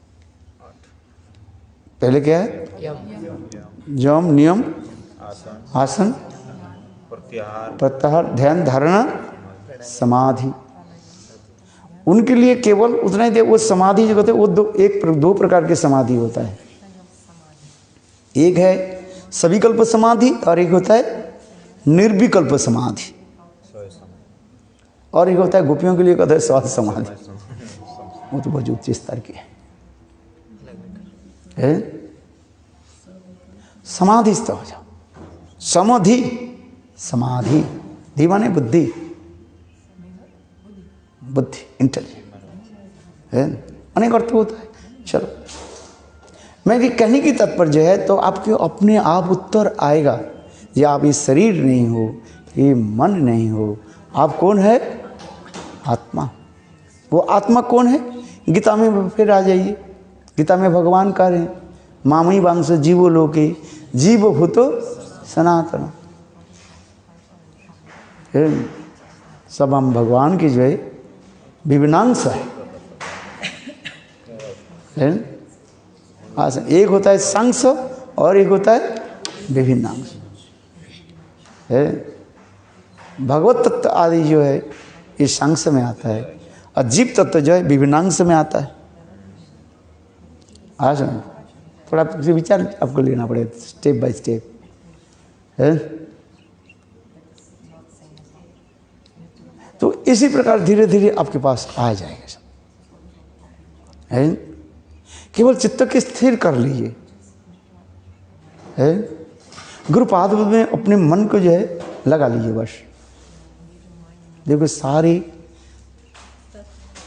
पहले क्या है? यम, नियम, आसन, प्रत्याहार, ध्यान, धारणा, समाधि। उनके लिए केवल उतना ही दे। वो समाधि जो होते हैं वो दो प्रकार के समाधि होता है। एक है सविकल्प समाधि और एक होता है निर्विकल्प समाधि, और एक होता है गोपियों के लिए कहते हैं स्वाद समाधि। वो तो बहुत उच्च स्तर की है। समाधिस्थ हो जाओ। समाधि, समाधि धी माने बुद्धि, बुद्धि इंटेलिजेंट है, अनेक अर्थ होता है। चलो, मैं भी कहने की तात्पर्य है, तो आपके अपने आप उत्तर आएगा। ये आप ये शरीर नहीं हो, ये मन नहीं हो, आप कौन है? आत्मा। वो आत्मा कौन है? गीता में फिर आ जाइए। गीता में भगवान कह रहे हैं, मामई वांश जीवो लोके जीव भूतो सनातन। सब हम भगवान की जो है विभिन्नांश है। एक होता है सांस और एक होता है विभिन्नांश है। भगवत तत्व आदि जो है इस सांस में आता है, और जीव तत्व जो है विभिन्नांश में आता है। आज थोड़ा विचार आपको लेना पड़ेगा स्टेप बाय स्टेप है। तो इसी प्रकार धीरे धीरे आपके पास आ जाएगा सब है। केवल चित्त के स्थिर कर लीजिए है। गुरुपाद में अपने मन को जो है लगा लीजिए बस। देखो सारी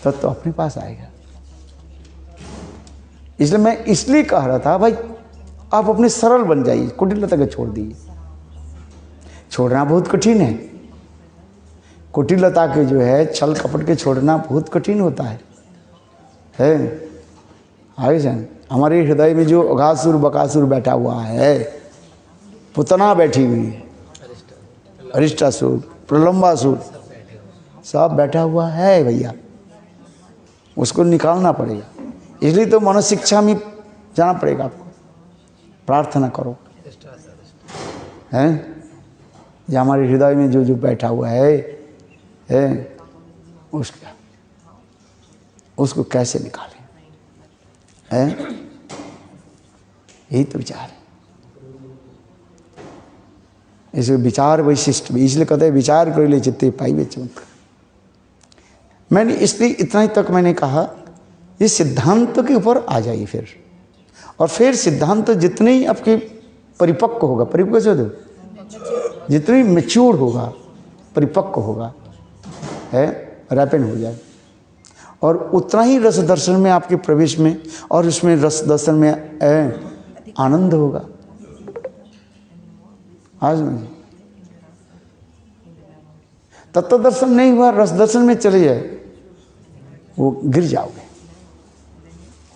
तत्व अपने पास आएगा। इसलिए मैं इसलिए कह रहा था भाई आप अपने सरल बन जाइए, कुटिलता को छोड़ दीजिए। छोड़ना बहुत कठिन है, कुटिलता के जो है छल कपट के छोड़ना बहुत कठिन होता है। आगे जान हमारे हृदय में जो अघासुर बकासुर बैठा हुआ है, पुतना बैठी हुई है, अरिष्टासुर प्रलंबासुर सब बैठा हुआ है भैया, उसको निकालना पड़ेगा। इसलिए तो मनोशिक्षा में जाना पड़ेगा आपको, प्रार्थना करो हैं ये हमारे हृदय में जो जो बैठा हुआ है उसको कैसे निकालें, हैं यही तो विचार है। इसे विचार वैशिष्ट, इसलिए कहते हैं विचार कर ले चित्ते पाइबे चमत्कार। मैंने इसलिए इतना ही तक मैंने कहा, ये सिद्धांत के ऊपर आ जाइए फिर, और फिर सिद्धांत जितने ही आपके परिपक्व होगा, परिपक्व से दो जितनी मैच्योर होगा, परिपक्व होगा, है रैपिड हो जाए, और उतना ही रस दर्शन में आपके प्रवेश में और उसमें रस दर्शन में आनंद होगा। आज नहीं तत्व दर्शन नहीं हुआ, रस दर्शन में चले जाए वो गिर जाओगे,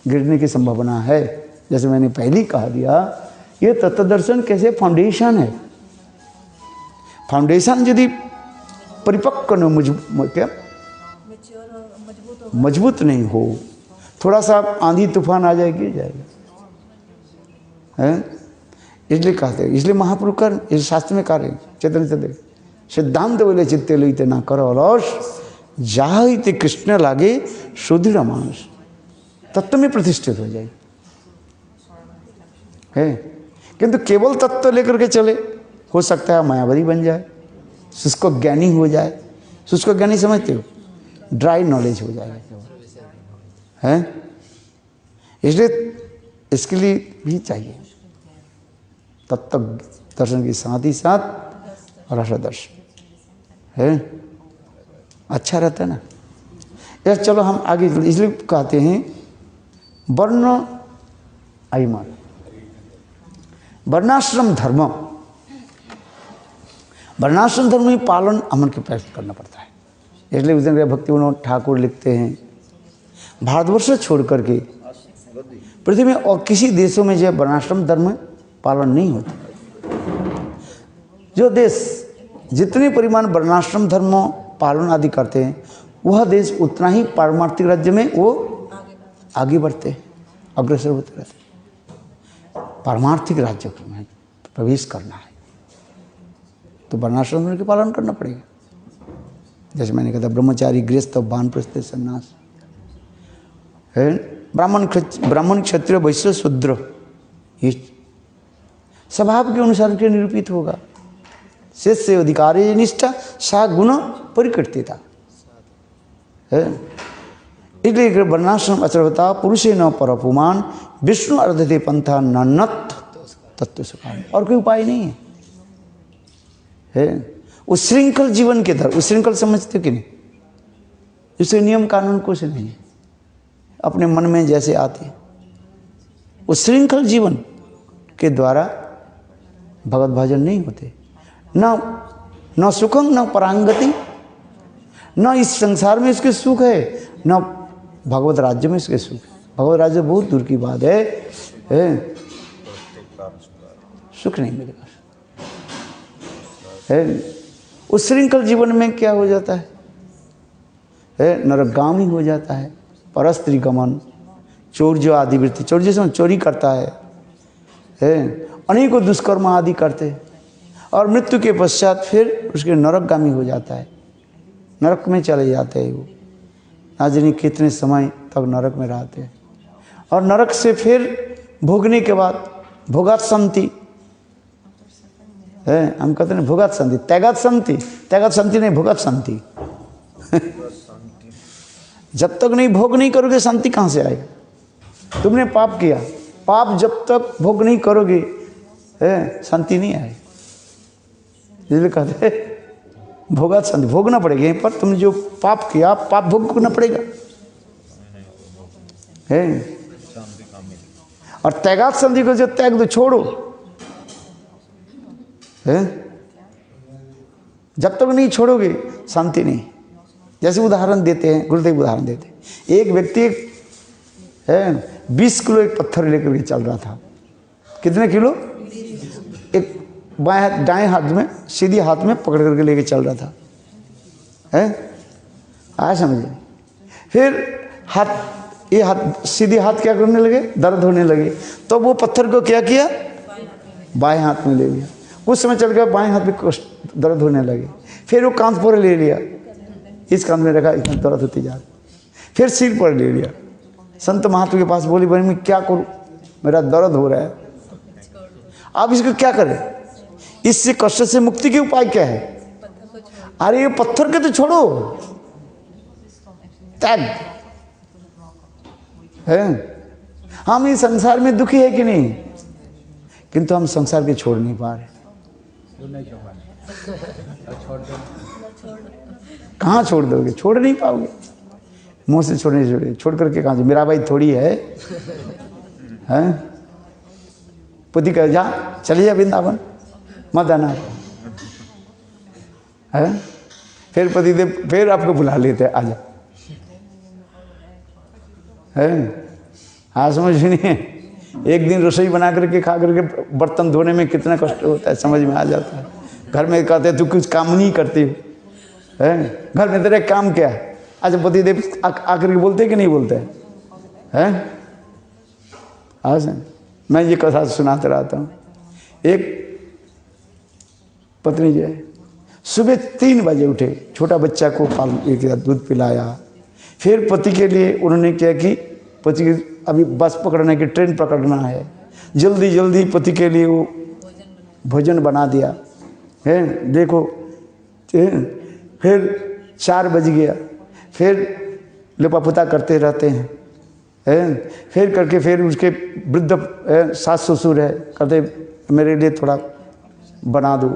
गिरने की संभावना है। जैसे मैंने पहले ही कहा दिया, ये तत्व दर्शन कैसे फाउंडेशन है, फाउंडेशन यदि परिपक्व न क्या मजबूत नहीं हो, थोड़ा सा आंधी तूफान आ जाए गिर जाएगा, हैं इसलिए कहते हैं, इसलिए महाप्रभु कर इस शास्त्र में कह रहे चैतन्य चंद्र सिद्धांत बोले चित्ते लइते ना करो अलौष जाहिते कृष्ण लागे सुदृढ़ मानस, तत्व में प्रतिष्ठित हो जाए है। किंतु केवल तत्व लेकर के चले, हो सकता है मायावरी बन जाए, शुष्क ज्ञानी हो जाए। शुष्क ज्ञानी समझते हो, ड्राई नॉलेज हो जाएगा है। इसलिए इसके लिए भी चाहिए तत्व दर्शन के साथ ही साथ रस दर्शन है, अच्छा रहता है ना यार। चलो हम आगे, इसलिए कहते हैं वर्ण आइमान वर्णाश्रम धर्म, वर्णाश्रम धर्म में पालन अमन के प्रयास करना पड़ता है। इसलिए उस दिन भक्ति विनोद ठाकुर लिखते हैं, भारतवर्ष छोड़ करके पृथ्वी में और किसी देशों में जो वर्णाश्रम धर्म पालन नहीं होता। जो देश जितने परिमाण वर्णाश्रम धर्म पालन आदि करते हैं, वह देश उतना ही पारमार्थिक राज्य में वो आगे बढ़ते हैं, अग्रसर होते रहते हैं। पारमार्थिक राज्य में प्रवेश करना है तो वर्णाश्रम धर्म के पालन करना पड़ेगा। जैसे मैंने कहा था, ब्रह्मचारी गृहस्थ वानप्रस्थ सन्यास है, ब्राह्मण क्षत्रिय वैश्य शूद्र, ये स्वभाव के अनुसार के निरूपित होगा। शिष्य अधिकारी निष्ठा सा गुण परिकृतिता है। इसलिए वर्णाश्रम अचरवता पुरुषे न परपुमान विष्णु अर्धते पंथा नन्नत तत्व सुखान, और कोई उपाय नहीं है। उस श्रृंखल जीवन के तरफ, उस श्रृंखल समझते कि नहीं, इससे नियम कानून कुछ नहीं है, अपने मन में जैसे आते, उस श्रृंखल जीवन के द्वारा भगवत भजन नहीं होते। न सुखम न परांगति, न इस संसार में इसके सुख है, न भगवत राज्य में इसके सुख है। भगवत राज्य बहुत दूर की बात है सुख नहीं मिलेगा है। उस श्रृंखल जीवन में क्या हो जाता है नरकगामी हो जाता है, परस्त्री गमन, चोर जो आदि वृत्ति, चोर जैसे चोरी करता है अनेकों दुष्कर्म आदि करते हैं, और मृत्यु के पश्चात फिर उसके नरकगामी हो जाता है, नरक में चले जाते हैं वो, ना जाने कितने समय तक नरक में रहते हैं। और नरक से फिर भोगने के बाद भोगात शांति है, हम कहते हैं भोगात शांति, त्यागात शांति, त्यागात शांति नहीं, भोगात शांति। जब तक नहीं भोग नहीं करोगे शांति कहाँ से आएगा। तुमने पाप किया, पाप जब तक भोग नहीं करोगे शांति नहीं आएगी। इसलिए कहते हैं भोगात शांति, भोगना पड़ेगा। यहीं पर तुमने जो पाप किया, पाप भोगना पड़ेगा है। और त्यागात संधि को जो त्याग दो, छोड़ो है, जब तक नहीं छोड़ोगे शांति नहीं। जैसे उदाहरण देते हैं, गुरुदेव उदाहरण देते हैं, एक व्यक्ति है 20 किलो एक पत्थर लेकर के चल रहा था। कितने किलो? एक बाएं हाथ, दाएं हाथ में, सीधी हाथ में पकड़ करके लेके चल रहा था, है आज समझिए। फिर हाथ, ये हाथ, सीधी हाथ क्या करने लगे, दर्द होने लगे, तो वो पत्थर को क्या किया, बाएं हाथ में ले लिया। कुछ समय चल गया, बाएं हाथ में दर्द होने लगे। फिर वो कांध पर ले लिया, इस कांध में रखा, इसमें दर्द होती जा रही। फिर सिर पर ले लिया। संत महात्मा के पास बोली, भाई मैं क्या करूं, मेरा दर्द हो रहा है, आप इसको क्या करें, इससे कष्ट से मुक्ति के उपाय क्या है? अरे ये पत्थर के तो छोड़ो, त्याग है। हम इस संसार में दुखी है कि नहीं, किंतु हम संसार के छोड़ नहीं पा रहे। कहाँ छोड़ दोगे, छोड़ नहीं पाओगे, मुंह से छोड़ने छोड़ करके कहाँ से, मेरा भाई थोड़ी है, हैं? पति कह जा, चले जा वृंदावन, मत आना है। फिर पति देव फिर आपको बुला लेते हैं, आजा, है हाँ, समझ नहीं है। एक दिन रसोई बना करके खा करके बर्तन धोने में कितना कष्ट होता है, समझ में आ जाता है। घर में कहते तू कुछ काम नहीं करती है, घर में तेरा काम क्या है? अच्छा, पति देव आकर के बोलते कि नहीं बोलते हैं? आज मैं ये कथा सुनाते रहता हूँ। एक पत्नी जो है सुबह 3 बजे उठे, छोटा बच्चा को दूध पिलाया। फिर पति के लिए उन्होंने क्या कि पति की अभी बस पकड़ने की, ट्रेन पकड़ना है, जल्दी जल्दी पति के लिए वो भोजन बना दिया है। देखो फिर 4 बज गया, फिर लिपापुता करते रहते हैं, फिर करके फिर उसके वृद्ध सास ससुर है, कहते मेरे लिए थोड़ा बना दो,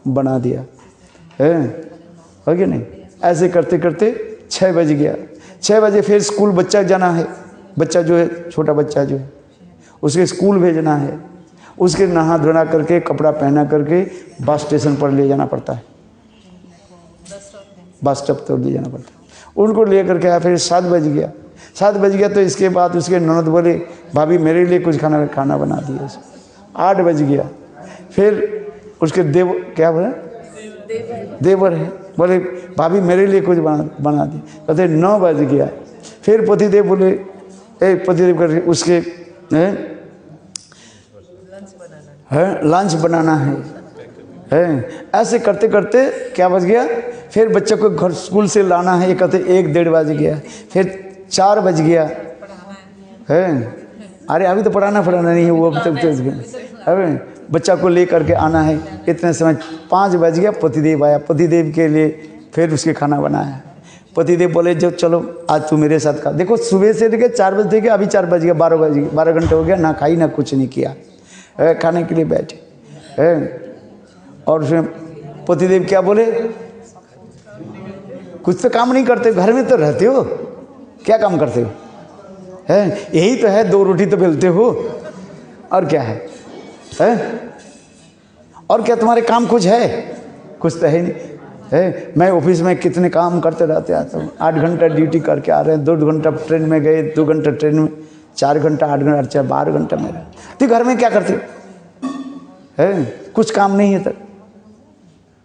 बना दिया है कि नहीं। ऐसे करते करते 6 बज गया। 6 बजे फिर स्कूल बच्चा जाना है, बच्चा जो है, छोटा बच्चा जो है, उसके स्कूल भेजना है। उसके नहा धोना करके, कपड़ा पहना करके बस स्टेशन पर ले जाना पड़ता है, बस स्टॉप तो ले जाना पड़ता है। उनको ले करके आया, फिर 7 बज गया। 7 बज गया तो इसके बाद उसके ननद बोले भाभी मेरे लिए कुछ खाना बना दिए। 8 बज गया। फिर उसके क्या बोले, देवर है, बोले भाभी मेरे लिए कुछ बना दी। कहते 9 बज गया। फिर पतिदेव बोले पतिदेव करके उसके लंच बनाना है। ऐसे करते करते क्या बज गया, फिर बच्चे को घर स्कूल से लाना है, ये कहते 1-1:30 बज गया। फिर 4 बज गया है। अरे अभी तो पढ़ाना नहीं है, वो अभी तक अरे बच्चा को ले करके आना है। इतने समय 5 बज गया, पतिदेव आया। पतिदेव के लिए फिर उसके खाना बनाया। पतिदेव बोले जो चलो आज तू मेरे साथ खा। देखो सुबह से लेकर 4 बजे थे, अभी 4 बज गया, 12 बज गया, 12 घंटे हो गया, ना खाई ना कुछ नहीं किया, खाने के लिए बैठे। और उसमें पतिदेव क्या बोले, कुछ तो काम नहीं करते, घर में तो रहते हो, क्या काम करते हो, यही तो है 2 रोटी तो बेलते हो, और क्या है? और क्या तुम्हारे काम कुछ है? कुछ तो है नहीं। मैं ऑफिस में कितने काम करते रहते आता हूँ। 8 घंटा ड्यूटी करके आ रहे हैं, 2 घंटा ट्रेन में गए, 2 घंटा ट्रेन में, 4 घंटा 8 घंटा 12 घंटा में रहे। तो घर में क्या करते है? कुछ काम नहीं है तक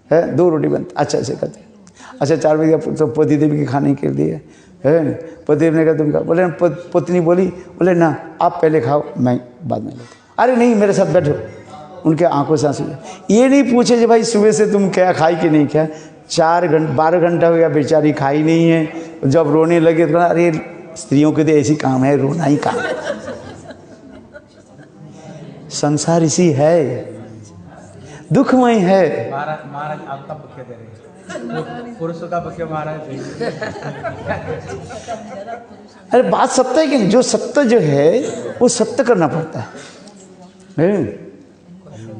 है, 2 रोटी बनती। अच्छा ऐसे करते। अच्छा 4 बजे तो पतिदेव के खाने के लिए है। पतिदेव ने कहा तुम खाओ, बोले पत्नी बोली, बोले ना आप पहले खाओ, मैं बाद में लेता। अरे नहीं मेरे साथ बैठो। उनके आंखों से आंसू, ये नहीं पूछे कि भाई सुबह से तुम क्या खाई कि नहीं खाया। 12 घंटा हो गया, बेचारी खाई नहीं है। जब रोने लगे तो अरे स्त्रियों के तो ऐसी काम है, रोना ही काम है, संसार इसी है, दुखमय है। महाराज आपका पक्ष दे रहे हैं, पुरुषों का पक्ष महाराज। अरे बात सत्य है कि नहीं? जो सत्य जो है वो सत्य करना पड़ता है।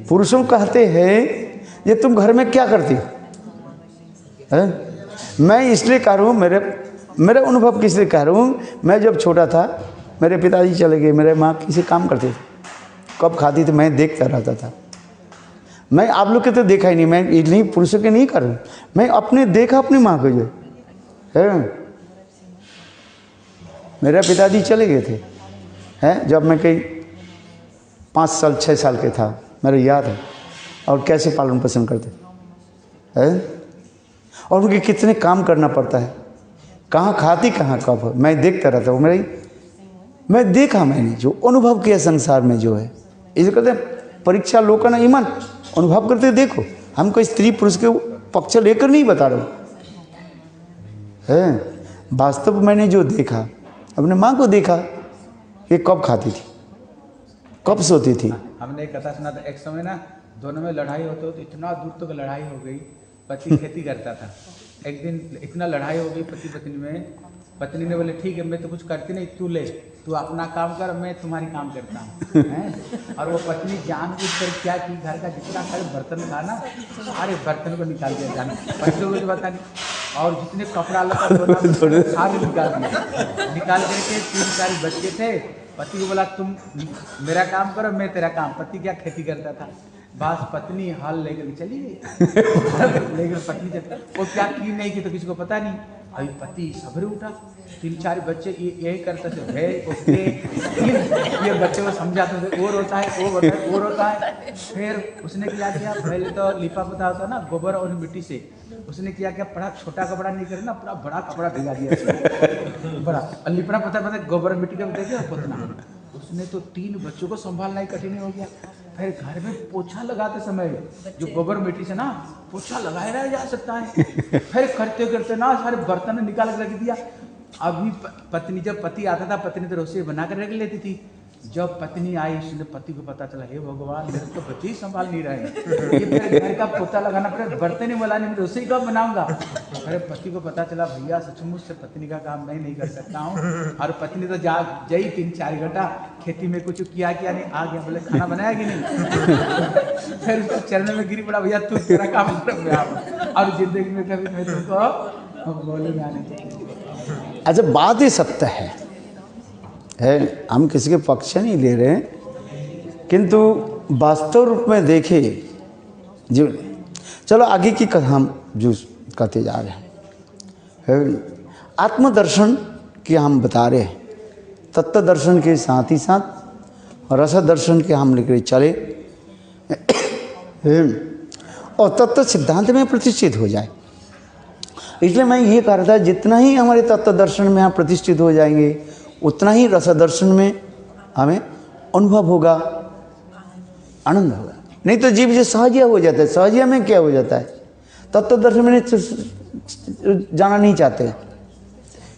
पुरुषों कहते हैं ये तुम घर में क्या करती है? मैं इसलिए कह रहा हूँ, मेरा अनुभव किस लिए कह रहा हूँ। मैं जब छोटा था, मेरे पिताजी चले गए, मेरे माँ किसी काम करते थे, कब खाती थी मैं देखता रहता था। मैं आप लोग के तो देखा ही नहीं, मैं इतनी पुरुषों के नहीं कर रहा, मैं अपने देखा अपनी माँ को जो है। मेरे पिताजी चले गए थे हैं जब मैं कहीं 5 साल 6 साल के था, मेरे याद है। और कैसे पालन पोषण करते हैं, और उनके कितने काम करना पड़ता है, कहाँ खाती कहाँ कब, मैं देखता रहता हूँ। मैं देखा, मैंने जो अनुभव किया संसार में जो है, इसे कहते हैं परीक्षा लोकन ईमान, अनुभव करते देखो। हम कोई स्त्री पुरुष के पक्ष लेकर नहीं बता रहे हैं, वास्तव मैंने जो देखा, अपने माँ को देखा कि कब खाती थी, कब सोती थी। हमने एक कथा सुना था, एक समय ना दोनों में लड़ाई होते हो तो इतना दूर तक लड़ाई हो गई। पति खेती करता था, एक दिन इतना लड़ाई हो गई पति पत्नी में, पत्नी ने बोले ठीक है मैं तो कुछ करती नहीं, तू ले, तू अपना काम कर, मैं तुम्हारी काम करता हूँ हैं। और वो पत्नी जानबूझकर क्या की, घर का जितना सारे बर्तन था ना, सारे बर्तन को निकाल दिया, जाना बच्चों को पता नहीं, और जितने कपड़ा लता सारे निकाल करके 3-4 बच्चे थे। पति को बोला तुम मेरा काम करो, मैं तेरा काम। पति क्या खेती करता था, बस पत्नी हाल लेकर चली गई। लेकिन पत्नी वो क्या की नहीं की तो किसी को पता नहीं। अभी पति सबरे उठा, 3-4 बच्चे यही करते थे, ये बच्चे को समझाते थे, वो रोता है, वो रोता है, वो रोता है। फिर उसने क्या किया, पहले तो लिपा पोता होता ना गोबर और मिट्टी से, उसने क्या किया, बड़ा छोटा कपड़ा नहीं करे ना, पूरा बड़ा कपड़ा भिगा दिया बड़ा, लिपना पता गोबर मिट्टी का देखे पोतना। उसने तो 3 बच्चों को संभालना ही कठिन हो गया। फिर घर में पोछा लगाते समय जो गोबर मिट्टी से ना पोछा लगाया रह जा सकता है। फिर करते करते ना सारे बर्तन निकाल कर रख दिया। अभी पत्नी, जब पति आता था पत्नी तो रसोई बना कर रख लेती थी। जब पत्नी आई, उसने पति को पता चला, हे भगवान मेरे तो बच्चे ही संभाल नहीं रहे, ये मेरे घर का पोता लगाना पड़ेगा, बर्तन ही बनाने में रसोई कब बनाऊंगा। अरे पति को पता चला, भैया सचमुच से पत्नी का काम मैं नहीं कर सकता हूँ। और पत्नी तो जाई 3-4 घंटा खेती में कुछ किया नहीं, आ गया, बोले खाना बनाया कि नहीं। फिर उसको चरण में गिरी पड़ा, भैया तू तेरा काम कर, और जिंदगी में कभी मैं तुमको बोलूंगा नहीं। अच्छा, बात ही सत्य है, हम किसी के पक्ष नहीं ले रहे हैं, किंतु वास्तव रूप में देखे जो, चलो आगे की कथा हम जो कहते जा रहे हैं, आत्मदर्शन की हम बता रहे हैं, तत्व दर्शन के साथ ही साथ रस दर्शन के हम लेकर चले और तत्व सिद्धांत में प्रतिष्ठित हो जाए। इसलिए मैं ये कह रहा था, जितना ही हमारे तत्व दर्शन में हम प्रतिष्ठित हो जाएंगे, उतना ही रस दर्शन में हमें अनुभव होगा, आनंद होगा। नहीं तो जीव जो सहजिया हो जाता है, सहजिया में क्या हो जाता है, तत्व दर्शन में जाना नहीं चाहते,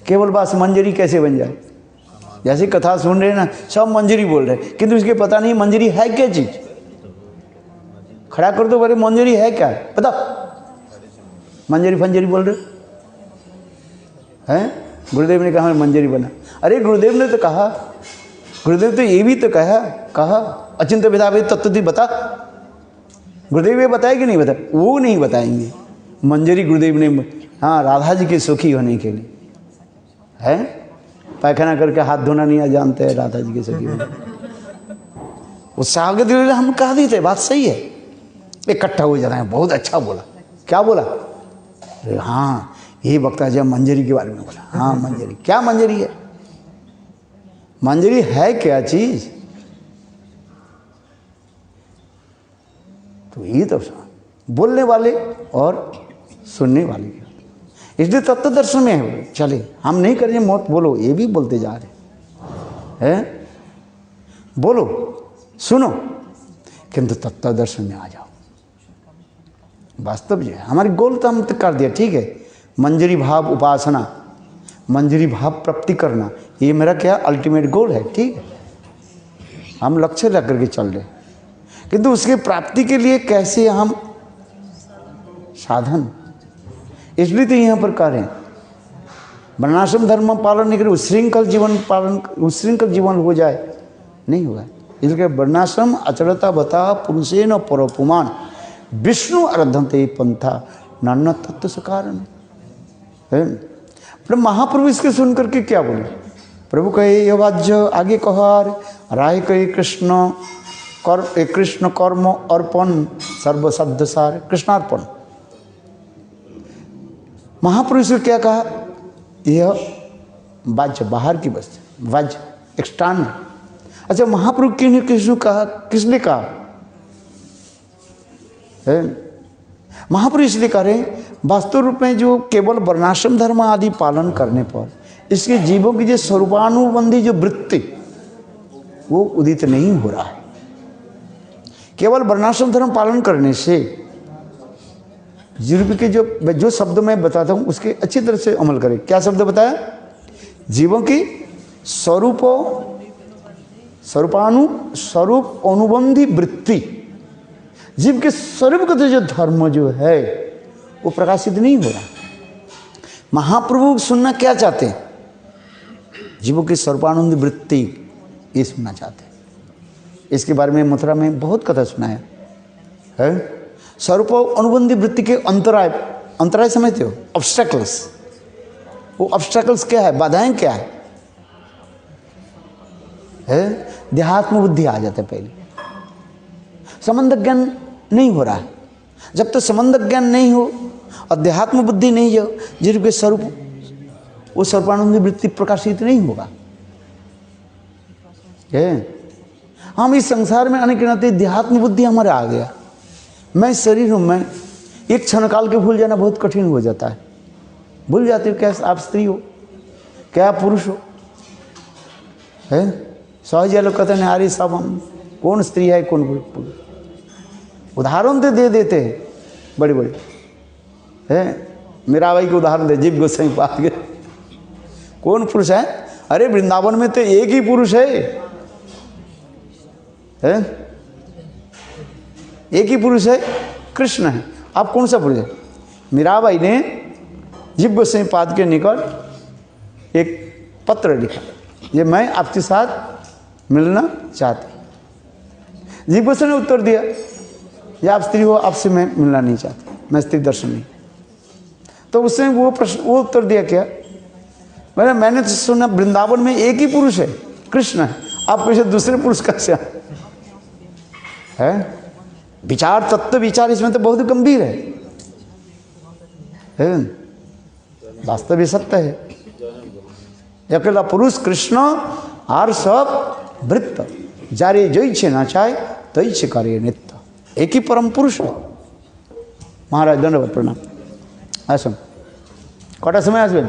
केवल बस मंजरी कैसे बन जाए। जैसे कथा सुन रहे हैं ना, सब मंजरी बोल रहे हैं, किंतु इसके पता नहीं मंजरी है क्या चीज। खड़ा कर दो, बोले मंजरी है क्या, पता मंजरी फंजरी बोल रहे हैं। गुरुदेव ने कहा मंजरी बना, अरे गुरुदेव ने तो कहा, गुरुदेव तो ये भी तो कहा अचिंत्य भेदाभेद तत्व बता। गुरुदेव ये बताए कि नहीं बताए, वो नहीं बताएंगे। मंजरी गुरुदेव ने, हाँ, राधा जी के सुखी होने के लिए है, पैखाना करके हाथ धोना नहीं जानते हैं, राधा जी के सुखी होने। वो स्वागत हम कहा दी थे, बात सही है, इकट्ठा हो जाता है, बहुत अच्छा बोला। क्या बोला, अरे हाँ ये वक्ता जब मंजरी के बारे में बोला, हाँ मंजरी, क्या मंजरी है, मंजरी है क्या चीज। तो ये तो बोलने वाले और सुनने वाले, इसलिए तत्व दर्शन में है। चले हम नहीं करेंगे मौत बोलो, ये भी बोलते जा रहे हैं, बोलो सुनो, किंतु तत्व दर्शन में आ जाओ। वास्तव जो है हमारी गोल तो हम तक कर दिया, ठीक है, मंजरी भाव उपासना, मंजरी भाव प्राप्ति करना, ये मेरा क्या अल्टीमेट गोल है, ठीक है, हम लक्ष्य रख करके चल रहे। किंतु उसके प्राप्ति के लिए कैसे हम साधन, इसलिए तो यहाँ पर कह रहे हैं वर्णाश्रम धर्म पालन नहीं करें, उच्छृंखल जीवन पालन, उच्छृंखल जीवन हो जाए, नहीं होगा। इसलिए वर्णाश्रम अचरता बता पुंसेन परोपुमान विष्णु आराधनते पंथा नाना तत्व से कारण है। महाप्रभु इसके सुन करके क्या बोले, प्रभु कहे यह वाज्य आगे कहार राय कहे कृष्ण कर्म अर्पण सर्व शब्द सार कृष्णार्पण। महापुरुष ने क्या कहा? यह वाज्य बाहर की वस्तु, वाज्य एक्सटर्नल। अच्छा, महापुरुष किसने किसने कहा? किसने कहा है? महापुरुष इसलिए कह रहे हैं वास्तव रूप में जो केवल वर्णाश्रम धर्म आदि पालन करने पर इसके जीवों की जो स्वरूपानुबंधी जो वृत्ति वो उदित नहीं हो रहा है। केवल वर्णाश्रम धर्म पालन करने से जीव के जो शब्द मैं बताता हूं उसके अच्छी तरह से अमल करें। क्या शब्द बताया? जीवों की स्वरूप अनुबंधी वृत्ति, जीव के स्वरूपगत जो धर्म जो है वो प्रकाशित नहीं हो रहा। महाप्रभु सुनना क्या चाहते हैं? जीवों की स्वरूपानुबंधी वृत्ति ये सुनना चाहते हैं। इसके बारे में मथुरा में बहुत कथा सुनाया है। स्वरूप अनुबंधी वृत्ति के अंतराय समझते हो? ऑब्स्टेकल्स। वो ऑब्स्टेकल्स क्या है? बाधाएं क्या है? देहात्म बुद्धि आ जाता है। पहले संबंध ज्ञान नहीं हो रहा है। जब तक संबंध ज्ञान नहीं हो और देहात्म बुद्धि नहीं हो, जिनके स्वरूप वो स्वरूपानुबंधी वृत्ति प्रकाशित नहीं होगा। हम इस संसार में आने के नाते देहात्म बुद्धि हमारे आ गया। मैं शरीर हूं, मैं एक क्षण काल के भूल जाना बहुत कठिन हो जाता है। भूल जाते हो क्या आप स्त्री हो, क्या आप पुरुष हो? है सहज लोग कहते हैं अरे सब हम कौन स्त्री है कौन पुरुष। उदाहरण तो दे देते हैं बड़े बड़े है। मीराबाई के उदाहरण दे, जीव गोसाई पास गए कौन पुरुष है? अरे वृंदावन में तो एक ही पुरुष है, एक ही पुरुष है, कृष्ण है। आप कौन सा पुरुष है? मीराबाई ने जीव गोसाई पाद के निकट एक पत्र लिखा, ये मैं आपके साथ मिलना चाहती। जीव गोसाई ने उत्तर दिया, ये आप स्त्री हो, आपसे मैं मिलना नहीं चाहती, मैं स्त्री दर्शन नहीं। तो उसने वो उत्तर दिया क्या? मैंने तो सुना वृंदावन में एक ही पुरुष है, कृष्ण है, आप कैसे दूसरे पुरुष का से है? विचार तत्व विचार इसमें तो बहुत गंभीर है। वास्तव ये सत्य है। अकेला पुरुष कृष्ण आर सब वृत्त जारे जो इच्छे ना चाहे तो इच्छे करे नित्य। एक ही परम पुरुष है। महाराज दंडवत प्रणाम। आसन कटा समय आसबें?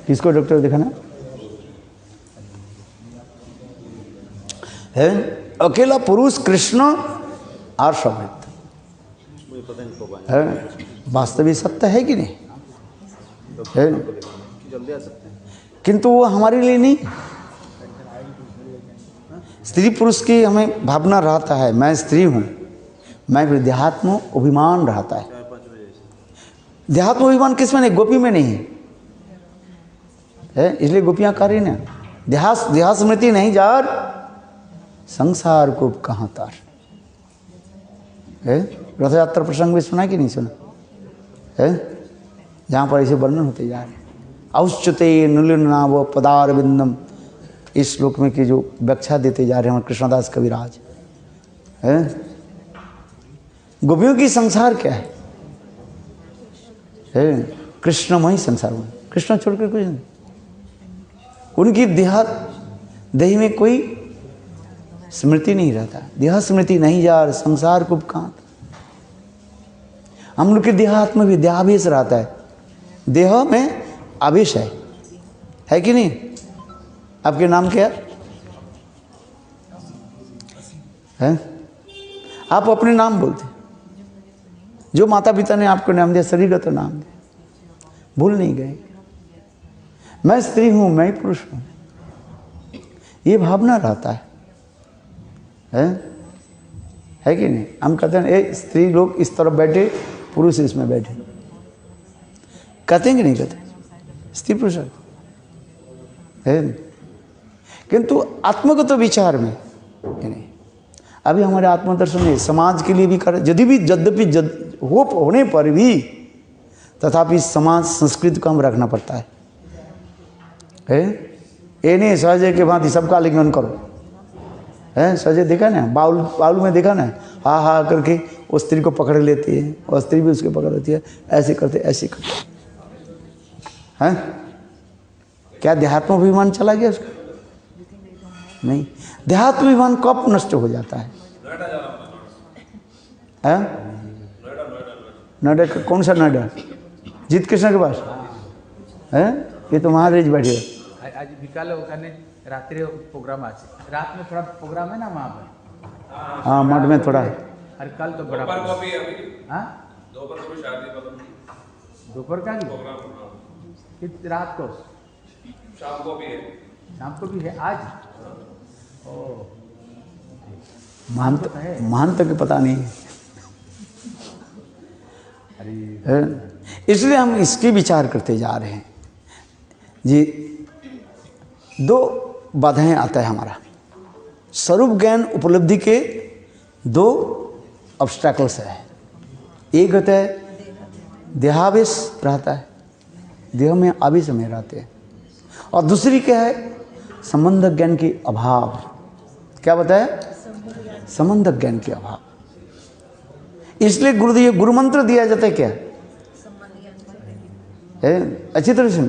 किसको डॉक्टर दिखाना है? अकेला पुरुष कृष्ण और समृद्ध है। वास्तविक सत्य है कि नहीं है? किंतु वो हमारे लिए नहीं। स्त्री पुरुष की हमें भावना रहता है, मैं स्त्री हूँ, मैं देहात्म अभिमान रहता है। देहात्म अभिमान किस में नहीं? गोपी में नहीं है। इसलिए गोपियाँ करी ना देहा स्मृति नहीं जार संसार को कहाँ तार है। रथ यात्रा प्रसंग में सुना कि नहीं सुना है? जहाँ पर ऐसे वर्णन होते जा रहे हैं। औश्चते नुलिनाव पदार बिंदम, इस श्लोक में की जो व्याख्या देते जा रहे हैं हमारे कृष्णदास कविराज है। गोपियों की संसार क्या है? कृष्णमय संसार में, कृष्ण छोड़कर कुछ नहीं। उनकी देह में कोई स्मृति नहीं रहता। देह स्मृति नहीं जा संसार को कहाँ। हम लोग के देहात्म भी देहावेश रहता है। देह में आवेश है कि नहीं? आपके नाम क्या है? आप अपने नाम बोलते, जो माता पिता ने आपको नाम दिया शरीरगत नाम दिया, भूल नहीं गए। मैं स्त्री हूं, मैं पुरुष हूं, ये भावना रहता है कि नहीं? हम कहते हैं स्त्री लोग इस तरफ बैठे, पुरुष इसमें बैठे, कहते हैं कि नहीं कहते? स्त्री पुरुष है। किंतु आत्मगत विचार में नहीं। अभी हमारे आत्मदर्शन में समाज के लिए भी कर, यद्यपि होप होने पर भी तथापि समाज संस्कृति को हम रखना पड़ता है। ये नहीं सहजे के भांति सबका आलिंगन करो, है सहजे देखा ना, बाउल में देखा ना, हा हा करके वो स्त्री को पकड़ लेती है और स्त्री भी उसके पकड़ लेती है, ऐसे करते हैं। क्या देहात्माभिमान चला गया उसका? नहीं। देहात्माभिमान कब नष्ट हो जाता है? नोएडा कौन सा नोएडा? जीत कृष्ण के पास है? ये तो महाराज बैठे हो। आज विकाल ओखाने रात्रि प्रोग्राम, आज रात में थोड़ा प्रोग्राम है ना वहाँ पर। हाँ मठ में थोड़ा। अरे कल तो बड़ा हाँ दोपहर का भी रात को शाम को भी है आज। ओ महंत के पता नहीं है, इसलिए हम इसके विचार करते जा रहे हैं जी। दो बाधाएं आता है हमारा स्वरूप ज्ञान उपलब्धि के, दो ऑब्स्टैकल्स है। एक होता है देहावेश रहता है, देह में आवेश में रहते हैं, और दूसरी क्या है? संबंध ज्ञान के अभाव। क्या बताया? संबंध ज्ञान के अभाव। इसलिए गुरु मंत्र दिया जाता है क्या है? अच्छी तरह से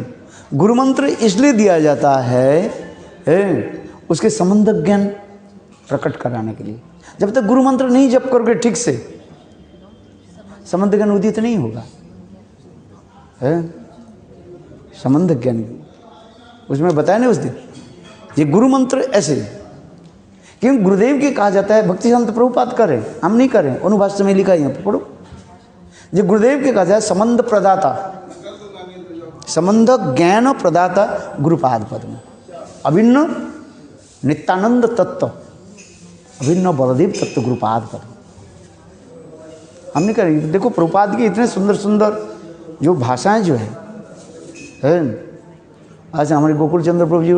गुरु मंत्र इसलिए दिया जाता है उसके संबंध ज्ञान प्रकट कराने के लिए। जब तक गुरु मंत्र नहीं जप करोगे ठीक से, संबंध ज्ञान उदित नहीं होगा। संबंध ज्ञान उसमें बताया नहीं उस दिन। ये गुरु मंत्र ऐसे, क्योंकि गुरुदेव के कहा जाता है, भक्ति संत प्रभुपाद करें, हम नहीं करें, अनुभाष्य में लिखा है, यहाँ पढ़ो। ये गुरुदेव के कहा जाए संबंध प्रदाता, संबंध ज्ञान प्रदाता गुरुपाद पद्म, अभिन्न नित्यानंद तत्व, अभिन्न बलदेव तत्व गुरुपाद पद्म। हम नहीं करेंगे। देखो प्रभुपाद की इतने सुंदर सुंदर जो भाषाएं जो है आज हमारे गोकुल चंद्र प्रभु जी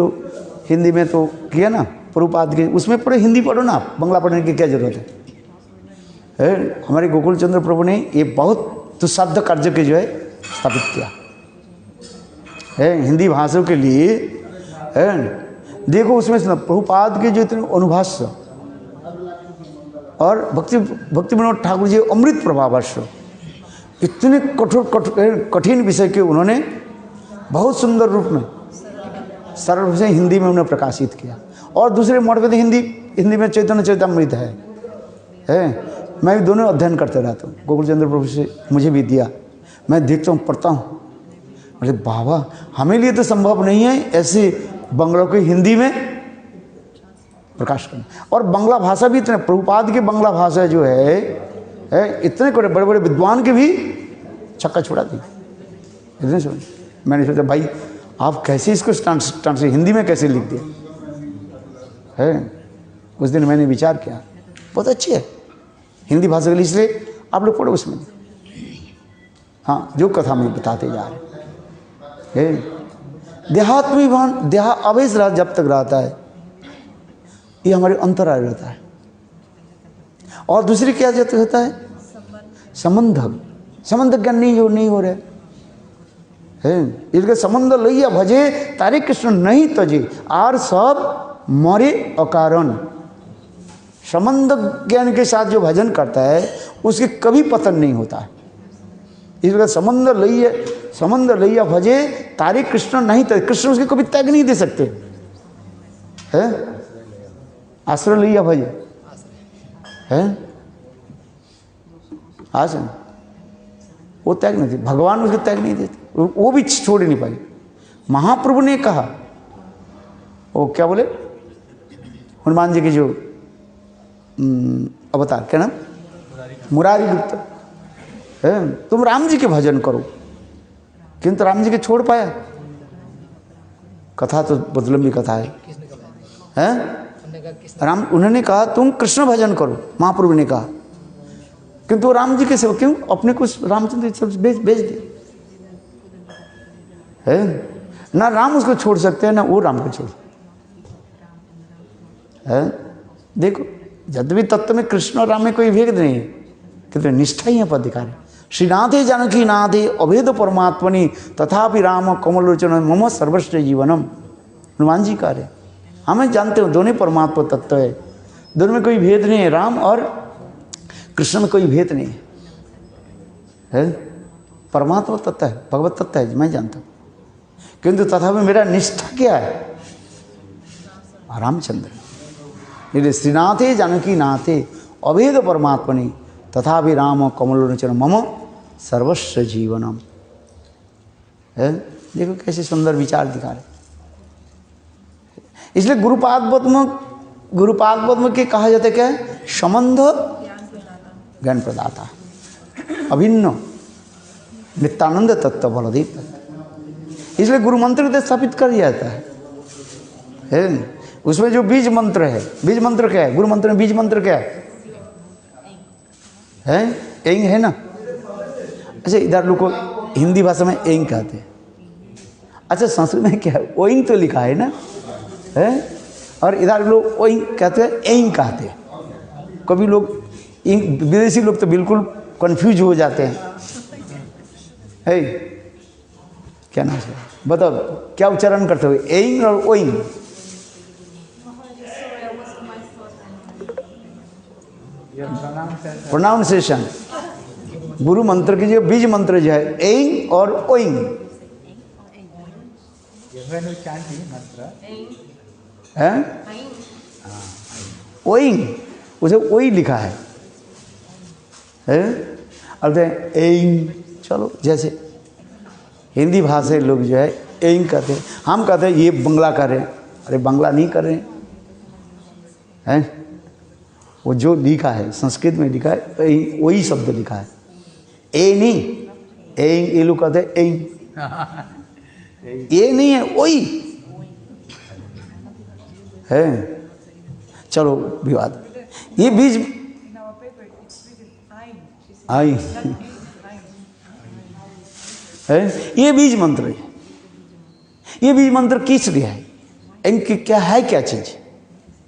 हिंदी में तो किया ना प्रभुपाद के, उसमें पढ़े, हिंदी पढ़ो ना, बंगला पढ़ने की क्या जरूरत है? हमारे गोकुल चंद्र प्रभु ने ये बहुत दुस्साध्य कार्य के जो है स्थापित किया है हिंदी भाषा के लिए। देखो उसमें प्रभुपाद के जो इतने अनुभाष्य और भक्ति विनोद ठाकुर जी अमृत प्रभाभाष्य, इतने कठिन विषय के उन्होंने बहुत सुंदर रूप में, सरल रूप से हिंदी में उन्होंने प्रकाशित किया। और दूसरे मठ में तो हिंदी में चैतन्य चरितामृत है। मैं भी दोनों अध्ययन करते रहता हूँ, गोकुल चंद्र प्रभु से मुझे भी दिया, मैं देखता हूँ, पढ़ता हूँ। अरे बाबा, हमें लिए तो संभव नहीं है ऐसे बंगला को हिंदी में प्रकाश करना। और बांग्ला भाषा भी इतने, प्रभुपाद की बांग्ला भाषा जो है इतने बड़े बड़े विद्वान के भी छक्का छुड़ा दी। इतने सुन, मैंने सोचा भाई आप कैसे इसको ट्रांसलेट हिंदी में कैसे लिख दिया है। उस दिन मैंने विचार किया, बहुत अच्छी है हिंदी भाषा के लिए, इसलिए आप लोग पढ़ो उसमें। हाँ, जो कथा में बताते जा रहे हैं, देहात्माभिमान, देहा अवेश जब तक रहता है, ये हमारे अंतराय रहता है। और दूसरी क्या जाते होता है? संबंध ज्ञान नहीं हो रहे है। इसके संबंध लइया भजे तारे कृष्ण नहीं तजे, आर सब मरे अकारण। संबंध ज्ञान के साथ जो भजन करता है उसके कभी पतन नहीं होता है। इसलिए संबंध लइया भजे तारे कृष्ण नहीं तजे, कृष्ण उसके कभी त्याग नहीं दे सकते है। आश्रय लइया भजे है, आश्रय वो त्याग नहीं देते, भगवान उसके त्याग नहीं देते, वो भी छोड़ नहीं पाए। महाप्रभु ने कहा, वो क्या बोले, हनुमान जी के जो अवतार, क्या नाम, मुरारी गुप्त है, तुम राम जी के भजन करो, किंतु राम जी के छोड़ पाया। कथा तो बहुत लंबी कथा है राम, उन्होंने कहा तुम कृष्ण भजन करो, महाप्रभु ने कहा, किंतु राम जी के सेवा क्यों, अपने को रामचंद्र बेच दे है ना। राम उसको छोड़ सकते हैं ना वो राम को छोड़ है। देखो यद्यपि तत्व में कृष्ण और राम में कोई भेद नहीं है, किंतु निष्ठा ही यहाँ पर दिखा रहे। श्रीनाथे जानकी नाथे अभेद परमात्मनि तथापि राम कमलोचन मम सर्वश्रेष्ठ जीवनम। हनुमान जी कह रहे, हमें जानते हो दोनों परमात्मा तत्व है, दोनों में कोई भेद नहीं है, राम और कृष्ण में कोई भेद नहीं है, परमात्मा तत्व है, भगवत तत्व है, मैं जानता हूँ। किंतु तथापि मेरा निष्ठा क्या है? रामचंद्र। यदि श्रीनाथे जानकी नाथे अभेद परमात्मनि तथापि राम कमलोचन मम सर्वस्व जीवनम। है, देखो कैसे सुंदर विचार दिखा रहे। इसलिए गुरुपाद पद्म के कहा जाता है क्या है? संबंध ज्ञान प्रदाता, अभिन्न नित्यानंद तत्व बलदेव तत्व। इसलिए गुरु मंत्र को स्थापित कर दिया जाता है। उसमें जो बीज मंत्र है, बीज मंत्र क्या है? गुरु मंत्र में बीज मंत्र क्या है? एंग है ना। अच्छा, इधर लोग को हिंदी भाषा में एंग कहते हैं। अच्छा, संस्कृत में क्या है? ओइंग तो लिखा है ना, है? और इधर लोग ओइंग कहते हैं, एंग कहते हैं। कभी लोग विदेशी लोग तो बिल्कुल कंफ्यूज हो जाते हैं। है, क्या नाम है बताओ, क्या उच्चारण करते हो? एंग और ओइंग? प्रोनाउंसिएशन। गुरु मंत्र की जो बीज मंत्र जो है एंग और ओइंग है, ओइंग उसे ओई लिखा है। अब एंग, चलो जैसे हिंदी भाषा लोग जो है एंग कहते हैं, हम कहते हैं ये बंगला कर रहे हैं। अरे बंगला नहीं कर रहे हैं, वो जो लिखा है संस्कृत में लिखा है वही शब्द लिखा है। ए नहीं, एंग, ये लोग कहते हैं एंग, ये नहीं है, वही है। चलो विवाद, ये बीज आई है, ये बीज मंत्र है। ये बीज मंत्र किस लिए है? इनकी क्या है, क्या चीज?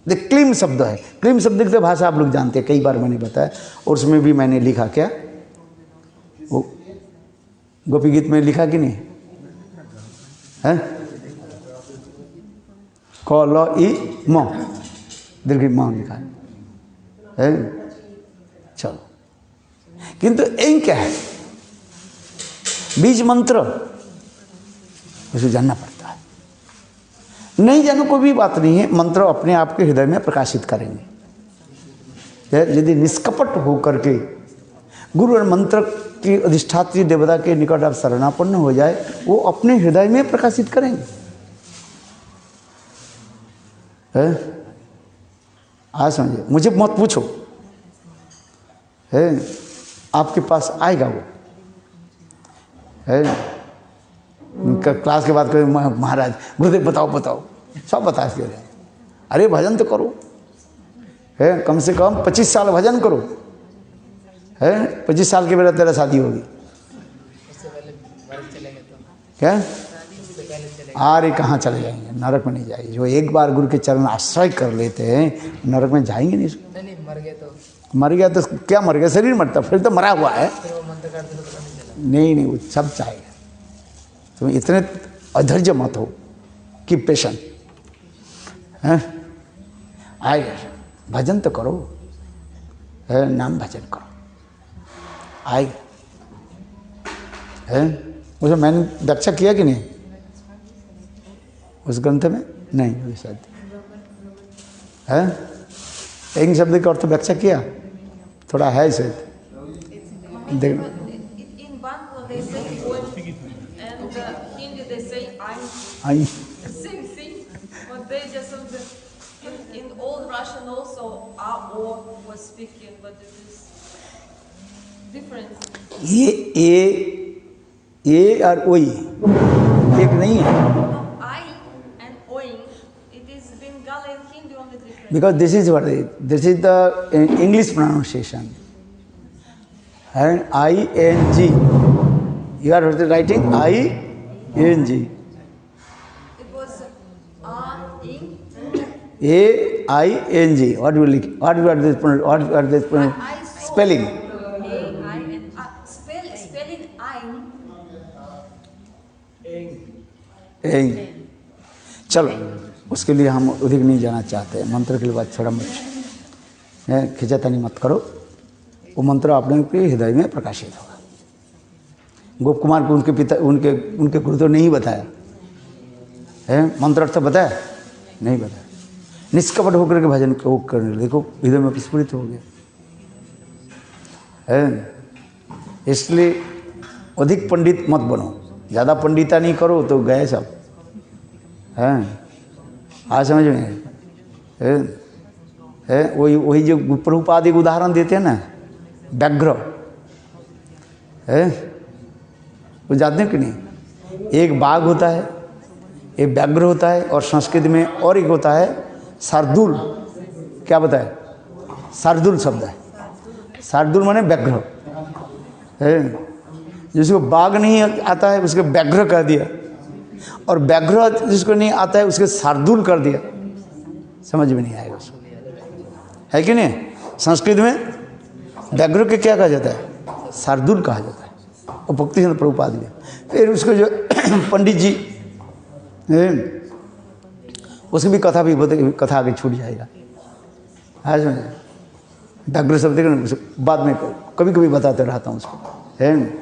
देख, क्लीम शब्द है। क्लीम शब्द की भाषा आप लोग जानते हैं, कई बार मैंने बताया, और उसमें भी मैंने लिखा क्या, वो गोपी गीत में लिखा कि नहीं है? क ल ई म दीर्घ म लिखा है। चलो, किंतु एंग क्या है? बीज मंत्र, उसे जानना पड़ता है। नहीं जानो कोई भी बात नहीं है, मंत्र अपने आप के हृदय में प्रकाशित करेंगे। यदि निष्कपट हो करके गुरु और मंत्र की अधिष्ठात्री देवता के निकट आप शरणापन्न हो जाए, वो अपने हृदय में प्रकाशित करेंगे। आज समझिए, मुझे मत पूछो, है आपके पास आएगा वो, है क्लास के बाद कभी महाराज गुरुदेव बताओ, सब बता के रहे। अरे भजन तो करो, है कम से कम 25 साल भजन करो, है 25 साल के बेरा तेरा शादी होगी। क्या? अरे कहाँ चले जाएंगे, नरक में नहीं जाएंगे। जो एक बार गुरु के चरण आश्रय कर लेते हैं, नरक में जाएंगे नहीं। मर गया तो क्या मर गया? शरीर मरता, फिर तो मरा हुआ है। नहीं, वो सब चाहेगा। तुम इतने अधैर्य मत हो कि पेशेंट है, आएगा। भजन तो करो, है नाम भजन करो, आएगा। है उसे मैंने व्याख्या किया कि नहीं उस ग्रंथ में? नहीं, शायद है। एक शब्द का अर्थ व्याख्या किया, थोड़ा है शायद। देख, same thing, but they just in old Russian also A-O was speaking, but it is different. ये और ओई एक नहीं है। No, I and oing, it is Bengali and Hindi only different. Because this is what this is the English pronunciation. And I-N-G. You are writing I-N-G. It was A-ing, AING. What will you? What are this? What are this spelling? A-I-N. Spelling Ain. एंग। चलो, उसके लिए हम अधिक नहीं जाना चाहते हैं। मंत्र के लिए बात छोड़ा मत, खिंचातानी मत करो। वो मंत्र आपने के हृदय में प्रकाशित होगा। गोप कुमार को उनके पिता उनके गुरु तो नहीं बताया है, मंत्र अर्थ बताया नहीं बताया। निष्कपट होकर के भजन को करने, देखो हृदय में प्रस्फुरित हो गया है। इसलिए अधिक पंडित मत बनो, ज़्यादा पंडिता नहीं करो तो गए सब हैं। आज समझ में है वही जो प्रभुपाद एक उदाहरण देते हैं ना, व्याघ्र है, वो जानते हैं कि नहीं? एक बाघ होता है, एक व्याघ्र होता है, और संस्कृत में और एक होता है शार्दूल। क्या बताए? शार्दूल शब्द है। शार्दूल माने व्याघ्र है। जिसको बाघ नहीं आता है उसके व्याघ्र कर दिया, और व्याघ्र जिसको नहीं आता है उसके शार्दूल कर दिया। समझ में नहीं आएगा उसको, है कि नहीं? संस्कृत में व्याघ्र के क्या कहा जाता है? शार्दूल कहा जाता है। और भक्ति चंद्र प्रभुपाद में फिर उसको जो पंडित जी उसकी भी कथा कथा आगे छूट जाएगा। आज व्याघ्र शब्द बाद में कभी कभी बताते रहता हूँ उसको है।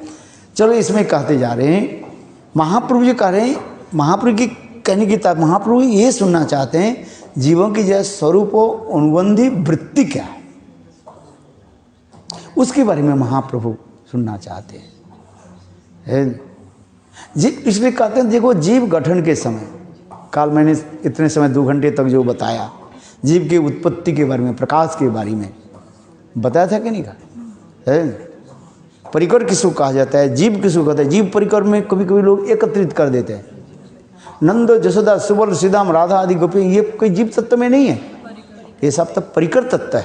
चलो, इसमें कहते जा रहे हैं, महाप्रभु जी कह रहे हैं, महाप्रभु की कहने की तात्पर्य, महाप्रभु ये सुनना चाहते हैं जीवों की जय स्वरूप अनुबंधी वृत्ति क्या है, उसके बारे में महाप्रभु सुनना चाहते हैं जी। इसलिए कहते हैं देखो, जीव गठन के समय, काल मैंने इतने समय 2 घंटे तक जो बताया जीव की उत्पत्ति के बारे में, प्रकाश के बारे में बताया था कि नहीं कहा है? परिकर किसको कहा जाता है, जीव किसको कहता है? जीव परिकर में कभी कभी लोग एकत्रित कर देते हैं। नंद, जसोदा, सुबल, सीधाम, राधा आदि गोपी, ये कोई जीव तत्व में नहीं है, ये सब तक परिकर तत्व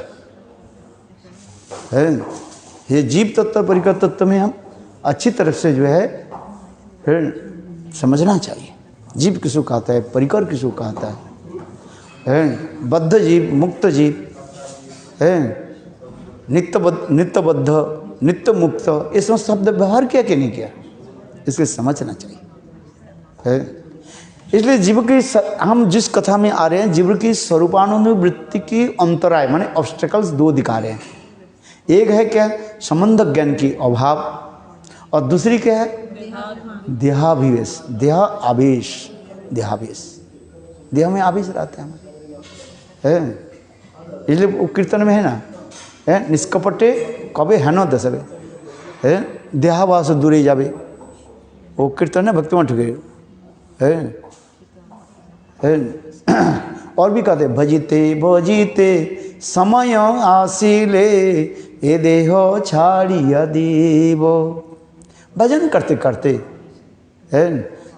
है। ये जीव तत्व परिकर तत्व में हम अच्छी तरह से जो है समझना चाहिए। जीव किसको कहता है, परिकर किसको कहता है? बद्ध जीव, मुक्त जीव है, नित्यबद्ध, नित्य मुक्त, इसमें शब्द व्यवहार किया कि नहीं किया, इसके समझना चाहिए है। इसलिए जीव की हम जिस कथा में आ रहे हैं, जीव की स्वरूपानुवृत्ति की अंतराय माने ऑब्स्टेकल्स 2 दिखा रहे हैं। एक है क्या? संबंध ज्ञान की अभाव, और दूसरी क्या है? देहाभिवेश, देहावेश, देह में आवेश रहते हैं है। इसलिए वो कीर्तन में है ना, है निष्कपटे कबे हेन दसबे है, देहावास दूरे जाबे, वो कीर्तन है भक्ति मठ के है। और भी कहते भजिते भजिते समय आसिले ए देह छाड़िया देव। भजन करते करते है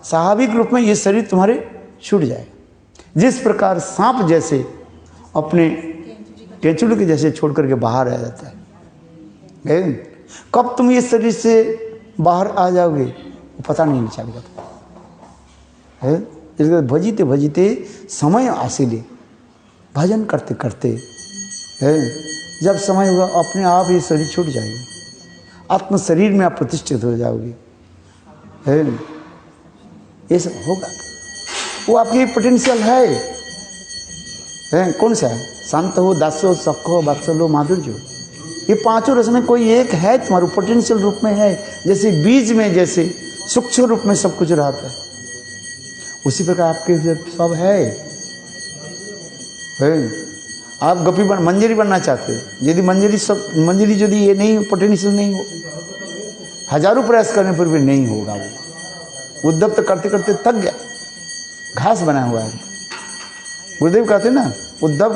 स्वाभाविक रूप में ये शरीर तुम्हारे छूट जाएगा। जिस प्रकार सांप जैसे अपने केंचुड़ के जैसे छोड़ करके बाहर आ जाता है, कब तुम ये शरीर से बाहर आ जाओगे वो पता नहीं चलेगा है। इसलिए भजिते भजिते समय आसिले, भजन करते करते है जब समय होगा अपने आप ये शरीर छूट जाएगा, आत्म शरीर में आप प्रतिष्ठित हो जाओगे है। ये सब होगा, वो आपकी पोटेंशियल है। कौन सा है? शांत हो, दास्य हो, सख हो, वात्सल्य हो, माधुर्य हो, ये 5 रस में कोई एक है तुम्हारे पोटेंशियल रूप में है। जैसे बीज में जैसे सूक्ष्म रूप में सब कुछ रहता है, उसी प्रकार आपके सब है। आप गोपी बन मंजरी बनना चाहते हो, यदि मंजरी यदि ये नहीं पोटेंशियल नहीं हो, हजारों प्रयास करने पर भी नहीं होगा। वो उद्धव तो करते करते थक गया, घास बना हुआ है। गुरुदेव कहते हैं ना, उद्धव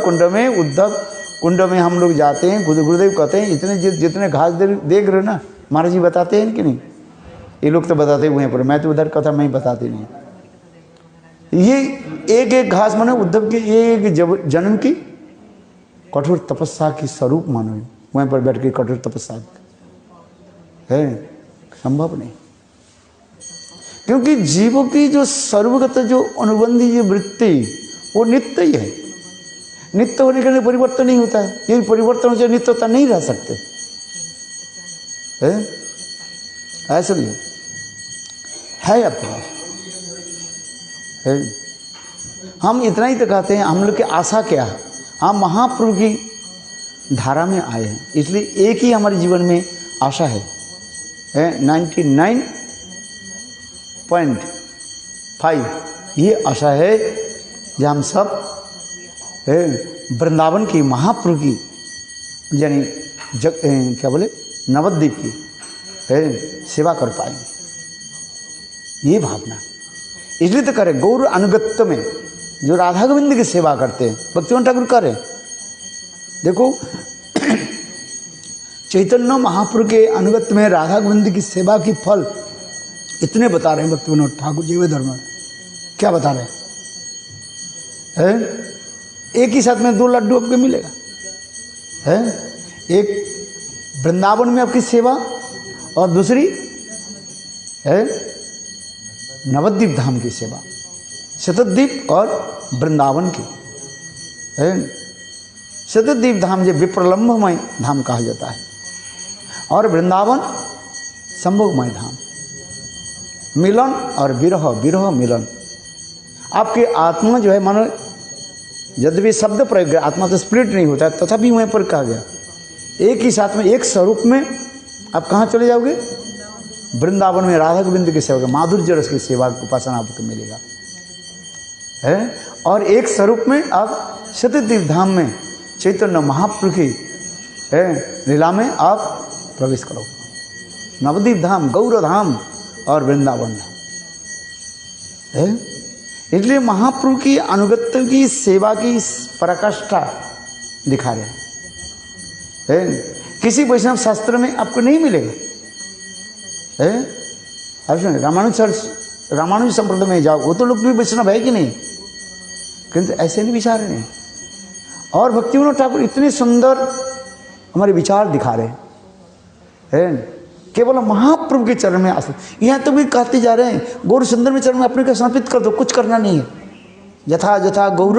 कुंड में हम लोग जाते हैं, गुरुदेव कहते हैं इतने जितने घास देख रहे ना, महाराज जी बताते हैं कि नहीं? ये लोग तो बताते हुए हैं, पर मैं तो उधर कथा मैं ही बताते नहीं। ये एक एक घास मानो उद्धव के एक जन्म की कठोर तपस्या की स्वरूप मानो, वहीं पर बैठ के कठोर तपस्या है, संभव नहीं। क्योंकि जीवों की जो सर्वगत जो अनुबंधी ये वृत्ति वो नित्य ही है, नित्य होने के लिए परिवर्तन नहीं होता है, यदि परिवर्तन हो जाए नित्यता नहीं रह सकते है, ऐसा नहीं है आपके पास है। हम इतना ही तो कहते हैं, हम लोग की आशा क्या है, हम महाप्रभु की धारा में आए हैं, इसलिए एक ही हमारे जीवन में आशा है 99.5 ये आशा है कि हम सब वृंदावन की महाप्रभु की यानी क्या बोले नवद्वीप की सेवा कर पाएंगे, ये भावना। इसलिए तो करें गौर अनुगत्य में जो राधा गोविंद की सेवा करते हैं भक्तिवंत ठाकुर करें। देखो चैतन्य महाप्रभु के अनुगत्य में राधा गोविंद की सेवा की फल इतने बता रहे हैं भक्तिवंत ठाकुर जी। वे धर्म क्या बता रहे हैं? एक ही साथ में 2 लड्डू आपको मिलेगा है, एक वृंदावन में आपकी सेवा और दूसरी है नवद्वीप धाम की सेवा, शतद्वीप और वृंदावन की है। शतद्वीप धाम जो विप्रलंबमय धाम कहा जाता है और वृंदावन संभोगमय धाम। मिलन और विरह, विरह मिलन। आपकी आत्मा जो है मानो यद्यपि शब्द प्रयोग आत्मा तो स्पिरिट नहीं होता है, तथापि वहीं पर कहा गया एक ही साथ में एक स्वरूप में आप कहाँ चले जाओगे? वृंदावन में राधा गोविंद की सेवा, माधुर्य रस की सेवा उपासना आपको मिलेगा है। और एक स्वरूप में आप शतद्वीप धाम में चैतन्य महाप्रभु की लीला में आप प्रवेश करो। नवद्वीप धाम, गौर धाम और वृंदावन धाम है। इसलिए महाप्रभु की अनुगत्य की सेवा की पराकाष्ठा दिखा रहे हैं। किसी वैष्णव शास्त्र में आपको नहीं मिलेगा है। रामानुज संप्रदाय में जाओ, वो तो लोग भी वैष्णव है कि नहीं, किंतु ऐसे नहीं विचार रहे हैं। और भक्तिविनोद ठाकुर इतने सुंदर हमारे विचार दिखा रहे हैं, केवल महाप्रभु के चरण में आश्रित। यहाँ तो भी कहते जा रहे हैं गौर सुंदर में चरण में अपने को समर्पित कर दो, कुछ करना नहीं है। यथा यथा गौर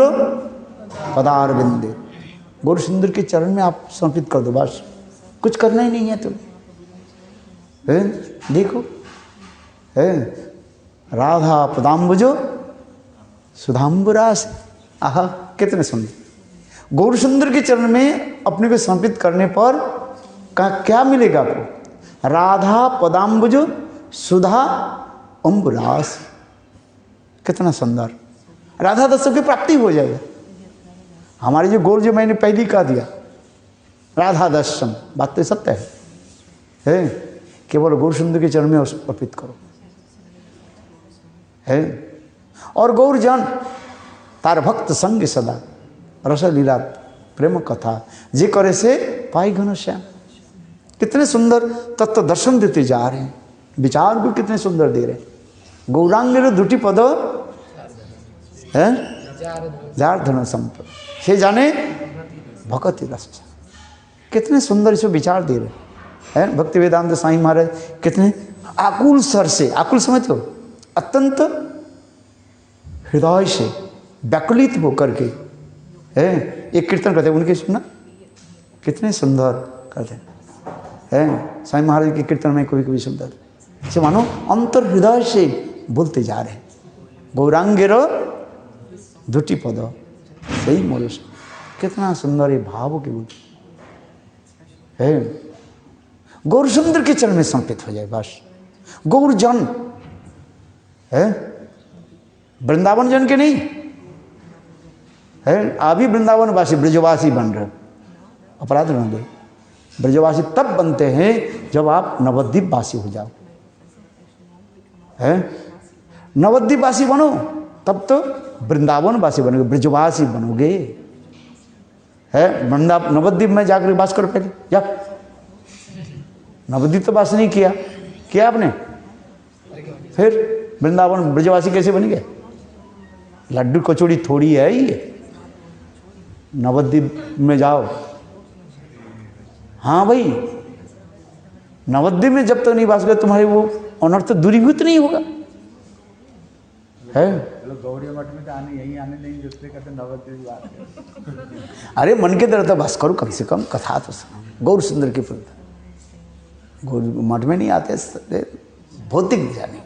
पदारविंदे, गौर सुंदर के चरण में आप समर्पित कर दो, बस कुछ करना ही नहीं है। तुम देखो राधा पदाम्बुजो सुधाम्बुरास, आहा कितने सुंदर। गौर सुंदर के चरण में अपने को समर्पित करने पर क्या मिलेगा आपको? राधा पदाम्बुज सुधा अम्बुरास, कितना सुंदर। राधा दर्शन की प्राप्ति हो जाएगा। हमारे जो गोल जो मैंने पहले कह दिया राधा दर्शन, बात तो सत्य है। केवल गौर सुंदर के चरण में अर्पित करो है। और गौर जन तार भक्त संग सदा रस लीला प्रेम कथा जे करे से पाई घनश्याम। कितने सुंदर तत्व दर्शन देते जा रहे हैं, विचार भी कितने सुंदर दे रहे हैं। गौरांग दुटी पद है जार धन संपद से जाने भगति रस, कितने सुंदर इसमें विचार दे रहे हैं। भक्ति वेदांत साईं महाराज कितने आकुल स्वर से, आकुल समझते हो, अत्यंत हृदय से व्याकुलित होकर के एक कीर्तन करते हैं। उनके सुनना कितने सुंदर करते हैं साईं महाराज के कीर्तन में कभी कभी सुंदर से मानो अंतर हृदय से बोलते जा रहे हैं। गौरांगेर दुटी पद सही मोल, कितना सुंदर ये भाव के बोल है। गौर सुंदर के चरण में समर्पित हो जाए बस। गौर जन है, वृंदावन जन के नहीं है। अभी वृंदावनवासी ब्रजवासी बन रहे, अपराध बन गए। ब्रजवासी तब बनते हैं जब आप नवद्वीप वासी हो जाओ है। नवद्वीप वासी बनो तब तो वृंदावन वासी बनोगे, ब्रजवासी बनोगे है। नवद्वीप में जाकर वास करो, पहले जा। नवद्वीप तो वास नहीं किया आपने, फिर वृंदावन ब्रजवासी कैसे बन गए? लड्डू कचौड़ी थोड़ी है ये, नवद्वीप में जाओ। हाँ भाई, नवद्वीप में जब तक नहीं वास कर तुम्हारे वो अनर्थ दूरीभूत नहीं होगा है। लोग गौड़ी मठ में तो आने यहीं आने नहीं दूसरे कहते नवद्वीप की बात है। अरे मन के तरह तो बस करो, कम से कम कथा तो सुनो गौर सुंदर के प्रति। गौर मठ में नहीं आते भौतिक जाने,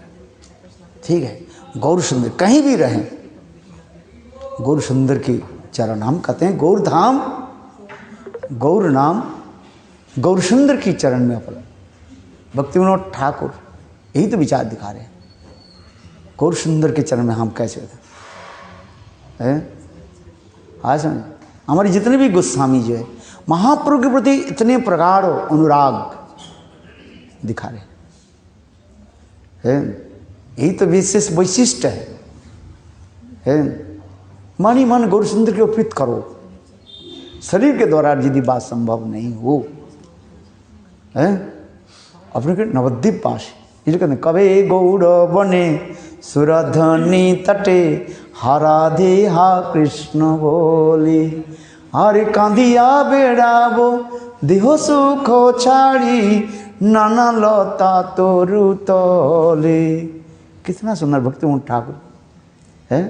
ठीक है। गौर सुंदर कहीं भी रहें, गौर सुंदर की चरण, हम कहते हैं गौर धाम, गौर नाम, गौर सुंदर की चरण में अपना भक्ति विनोद ठाकुर यही तो विचार दिखा रहे हैं। गौर सुंदर के चरण में हम कैसे हैं? आज समझ, हमारे जितने भी गोस्वामी जो है महाप्रभु के प्रति इतने प्रगाढ़ अनुराग दिखा रहे हैं, यही तो विशेष वैशिष्ट है। मन ही मन गौर सुंदर को प्रीत करो, शरीर के द्वारा यदि बात संभव नहीं हो, है अपने के नवद्वीप पास इसलिए कहते कवे गौड़ बने सुरधनी तटे हराधे हा कृष्ण बोली, हरे कांदिया बेड़ाबो देह सुख छाड़ी नाना लता तोरु तले। कितना सुंदर भक्ति ठाकुर है,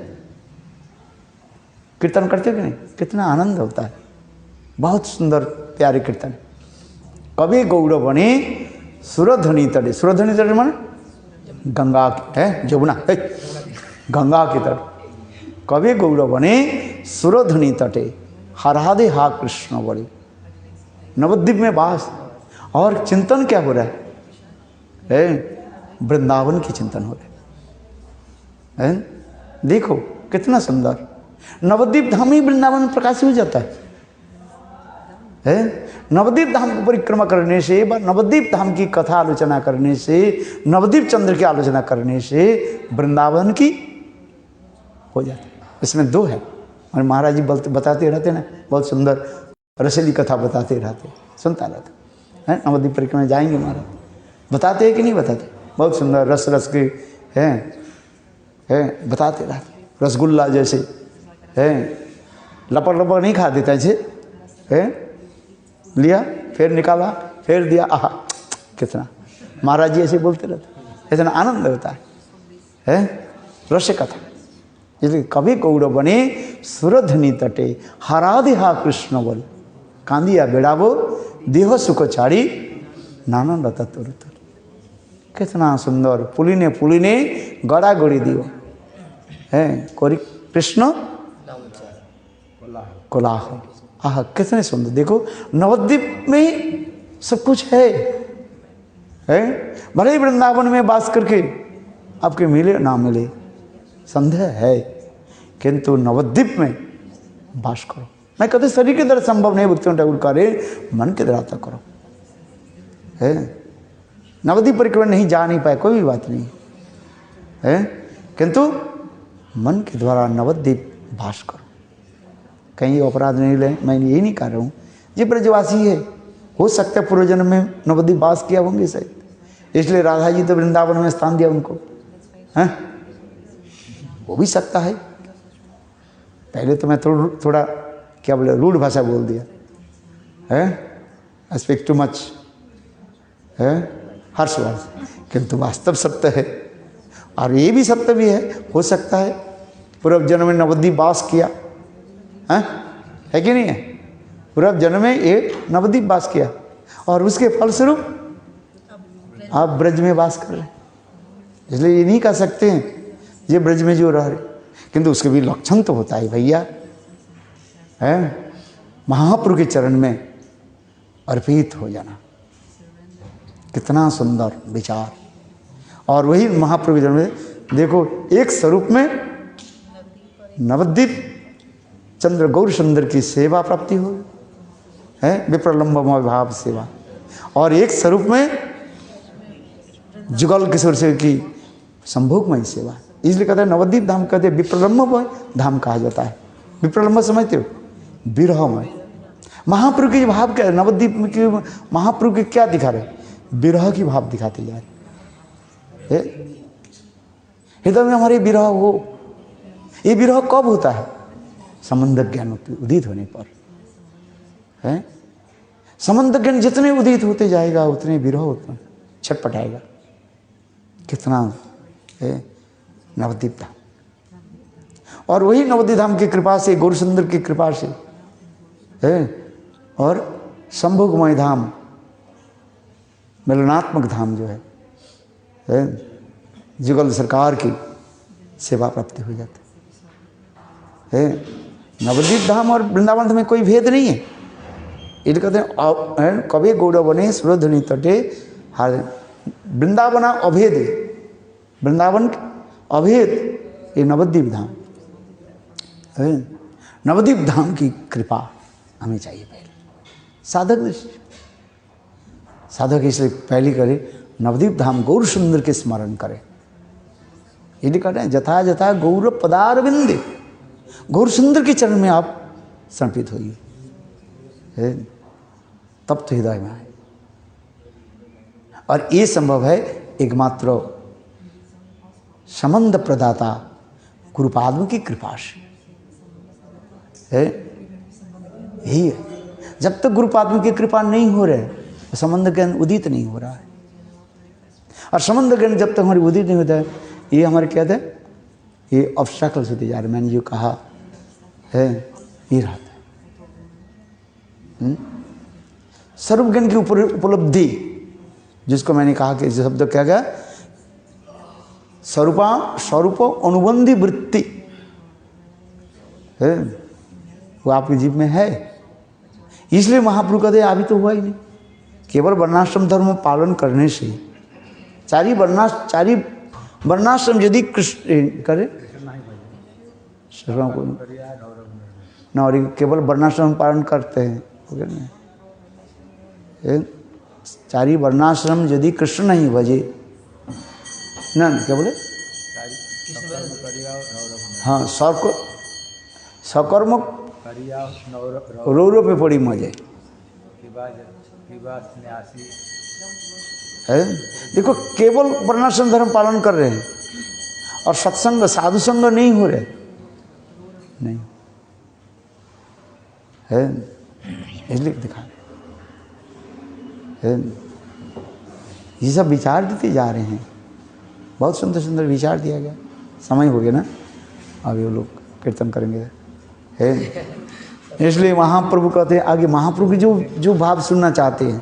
कीर्तन करते कि नहीं, कितना आनंद होता है, बहुत सुंदर प्यारे कीर्तन। कवि गौड़ बने सुरधनी तटे, सुरधनी तटे माने गंगा है, जमुना है, गंगा के तट। कवि गौड़ बने सुरधनी तटे हराधे हा कृष्ण बड़े, नवद्वीप में वास। और चिंतन क्या हो रहा है? वृंदावन की चिंतन हो रहा है। देखो कितना सुंदर, नवद्वीप धाम ही वृंदावन में प्रकाशित हो जाता है। नवद्वीप धाम की परिक्रमा करने से, नवद्वीप धाम की कथा आलोचना करने से, नवद्वीप चंद्र की आलोचना करने से वृंदावन की हो जाती है। इसमें दो है, और महाराज जी बताते रहते ना, बहुत सुंदर रसीली कथा बताते रहते, सुनता रहता है। नवद्वीप परिक्रमा जाएंगे महाराज, बताते हैं कि नहीं बताते, बहुत सुंदर रस रस के हैं बताते रहते। रसगुल्ला जैसे है, लपड़ लपड़ नहीं खा देता है, लिया फिर निकाला फिर दिया, आहा कितना महाराज जी ऐसे बोलते रहते, इतना आनंद होता है रस कथा। इसलिए कवि गौड़ बने सुरधनी तटे हराधे हा कृष्ण बोल, कांदिया बेड़ाबो देह सुख छाड़ी नाना लता तोरु तोरु। कितना सुंदर, पुलिने पुलिने गड़ा गड़ी दियो है, कोरी कृष्ण कोलाहल, आह कितने सुंदर। देखो नवद्वीप में सब कुछ है। भले ही वृंदावन में वास करके आपके मिले ना मिले संदेह है, किंतु नवद्वीप में वास करो। मैं कहते शरीर के द्वारा संभव नहीं, भक्ति ठाकुर करे मन के द्वारा तक करो। है नवद्वीप परिक्रमा नहीं जा नहीं पाए, कोई भी बात नहीं है, किंतु मन के द्वारा नवद्वीप वास करो। कहीं अपराध नहीं ले, मैं यही नहीं कर रहा हूँ, ये ब्रजवासी है, हो सकता है पूर्व जन्म में नवद्वीप वास किया होंगे शायद, इसलिए राधा जी तो वृंदावन में स्थान दिया उनको, हैं हो भी सकता है। पहले तो मैं थोड़ा क्या बोले रूढ़ भाषा बोल दिया है, आई स्पीक टू मच है, हर्षवर्ष, किंतु वास्तव सत्य है। और ये भी सत्य भी है, हो सकता है पूर्व जन्म में नवद्वीप वास किया है कि नहीं है, पूर्व जन्म में ये नवद्वीप वास किया और उसके फलस्वरूप आप ब्रज में वास कर रहे हैं। इसलिए ये नहीं कह सकते हैं ये ब्रज में जो रह रहे, किंतु उसके भी लक्षण तो होता है भैया, है महाप्रभु के चरण में अर्पित हो जाना, कितना सुंदर विचार। और वही महाप्रभु चरण में देखो एक स्वरूप में नवद्वीप चंद्र गौर सुंदर की सेवा प्राप्ति हो है, विप्रलंब भाव सेवा, और एक स्वरूप में जुगल किशोर से की संभोगमय सेवा। इसलिए कहते हैं नवद्वीप धाम, कहते हैं विप्रलंबमय धाम कहा जाता है। विप्रलंब समझते हो, विरहमय। महाप्रभु के भाव क्या है, नवद्वीप की महाप्रभु के क्या दिखा रहे, विरह की भाव दिखाते जा रहे। हृदय में हमारे विरह हो, ये विरह कब होता है, संबंध ज्ञान उदित होने पर है। संबंध ज्ञान जितने उदित होते जाएगा उतने विरह उत्पन्न छटपटाएगा। कितना है नवद्वीप धाम, और वही नवद्वीप धाम की कृपा से, गौरसुंदर की कृपा से है, और संभोगमय धाम, मिलनात्मक धाम जो है जुगल सरकार की सेवा प्राप्ति हो जाती है। नवद्वीप धाम और वृंदावन में कोई भेद नहीं है। ये कहते हैं कवि गौरवने सुरध्वनि तटे हार, वृंदावना अभेद, वृंदावन अभेद ये नवद्वीप धाम है। नवद्वीप धाम की कृपा हमें चाहिए पहले, साधक दृष्टि। साधक इसलिए पहले करे नवद्वीप धाम गौर सुंदर के स्मरण करे। ये कहते हैं जथा जथा गौर पदारविंदे, गौर सुंदर के चरण में आप समर्पित होइए, तब तो हृदय में आए। और ये संभव है एकमात्र संबंध प्रदाता गुरुपाद की कृपा से है। यही है, जब तक गुरुपाद की कृपा नहीं हो रहे संबंध ज्ञान उदित नहीं हो रहा है। और संबंध ज्ञान जब तक हमारी उदित नहीं होता है, ये हमारे क्या थे, ये ऑब्स्टैकल्स होते जा रहे। मैंने जो कहा है ये रहता है स्वरूप ज्ञान की उपलब्धि, जिसको मैंने कहा कि शब्द क्या गया, स्वरूप अनुबंधी वृत्ति है, वो आपके जीव में है। इसलिए महाप्रभु कहते अभी तो हुआ ही नहीं। केवल वर्णाश्रम धर्म पालन करने से, चारी वर्णाश्रम यदि कृष्ण करे न, और केवल वर्णाश्रम पालन करते हैं, चारी वर्णाश्रम यदि कृष्ण नहीं भजे ना, क्या बोले, हाँ, सकर्म रो पे पड़ी मजे है। देखो केवल वर्णाश्रम धर्म पालन कर रहे हैं और सत्संग साधु संग नहीं हो रहे, नहीं है, इसलिए दिखा है। ये सब विचार देते जा रहे हैं, बहुत सुंदर सुंदर विचार दिया गया। समय हो गया ना, अभी वो लोग कीर्तन करेंगे है। इसलिए महाप्रभु कहते हैं आगे, महाप्रभु की जो भाव सुनना चाहते हैं,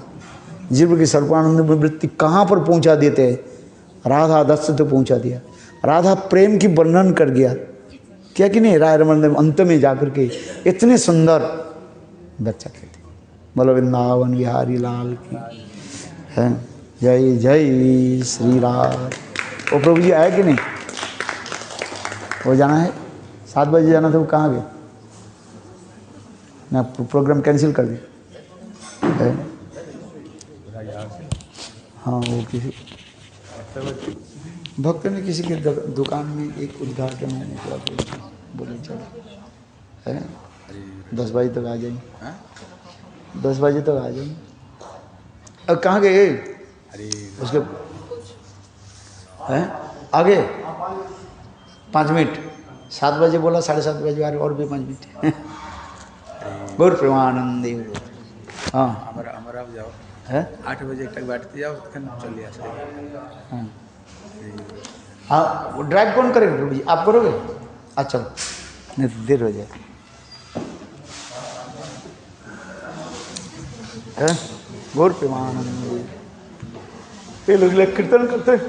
जीव की सर्वानंद वृत्ति कहाँ पर पहुँचा देते हैं। राधा दस तो पहुँचा दिया, राधा प्रेम की वर्णन कर गया, क्या कि नहीं, राय रमन में अंत में जाकर के इतने सुंदर व्याख्या करते। बोलो वृंदावन बिहारी लाल की है, जय जय श्री राम। वो प्रभु जी आए कि नहीं, वो जाना है 7 बजे जाना था, वो कहाँ गए, मैं प्रोग्राम कैंसिल कर दिया। हाँ, वो किसी भक्त ने किसी के दुकान में एक उद्घाटन होने के बाद बोले चलो है 10 बजे तक आ जाएंगे, 10 बजे तक आ जाएंगे। अब कहाँ गए उसके हैं आगे 5 मिनट, 7 बजे बोला, 7:30 बजे आ रहे, और भी 5 मिनट। गौर प्रेमानंद। हाँ, हमारा जाओ है 8 बजे तक बैठते जाओ, चलिए। हाँ हाँ, ड्राइव कौन करेगा प्रभु जी, आप करोगे? अच्छा, नहीं तो देर हो जाए। गौर प्रेमानंद ये लोग कीर्तन करते हैं।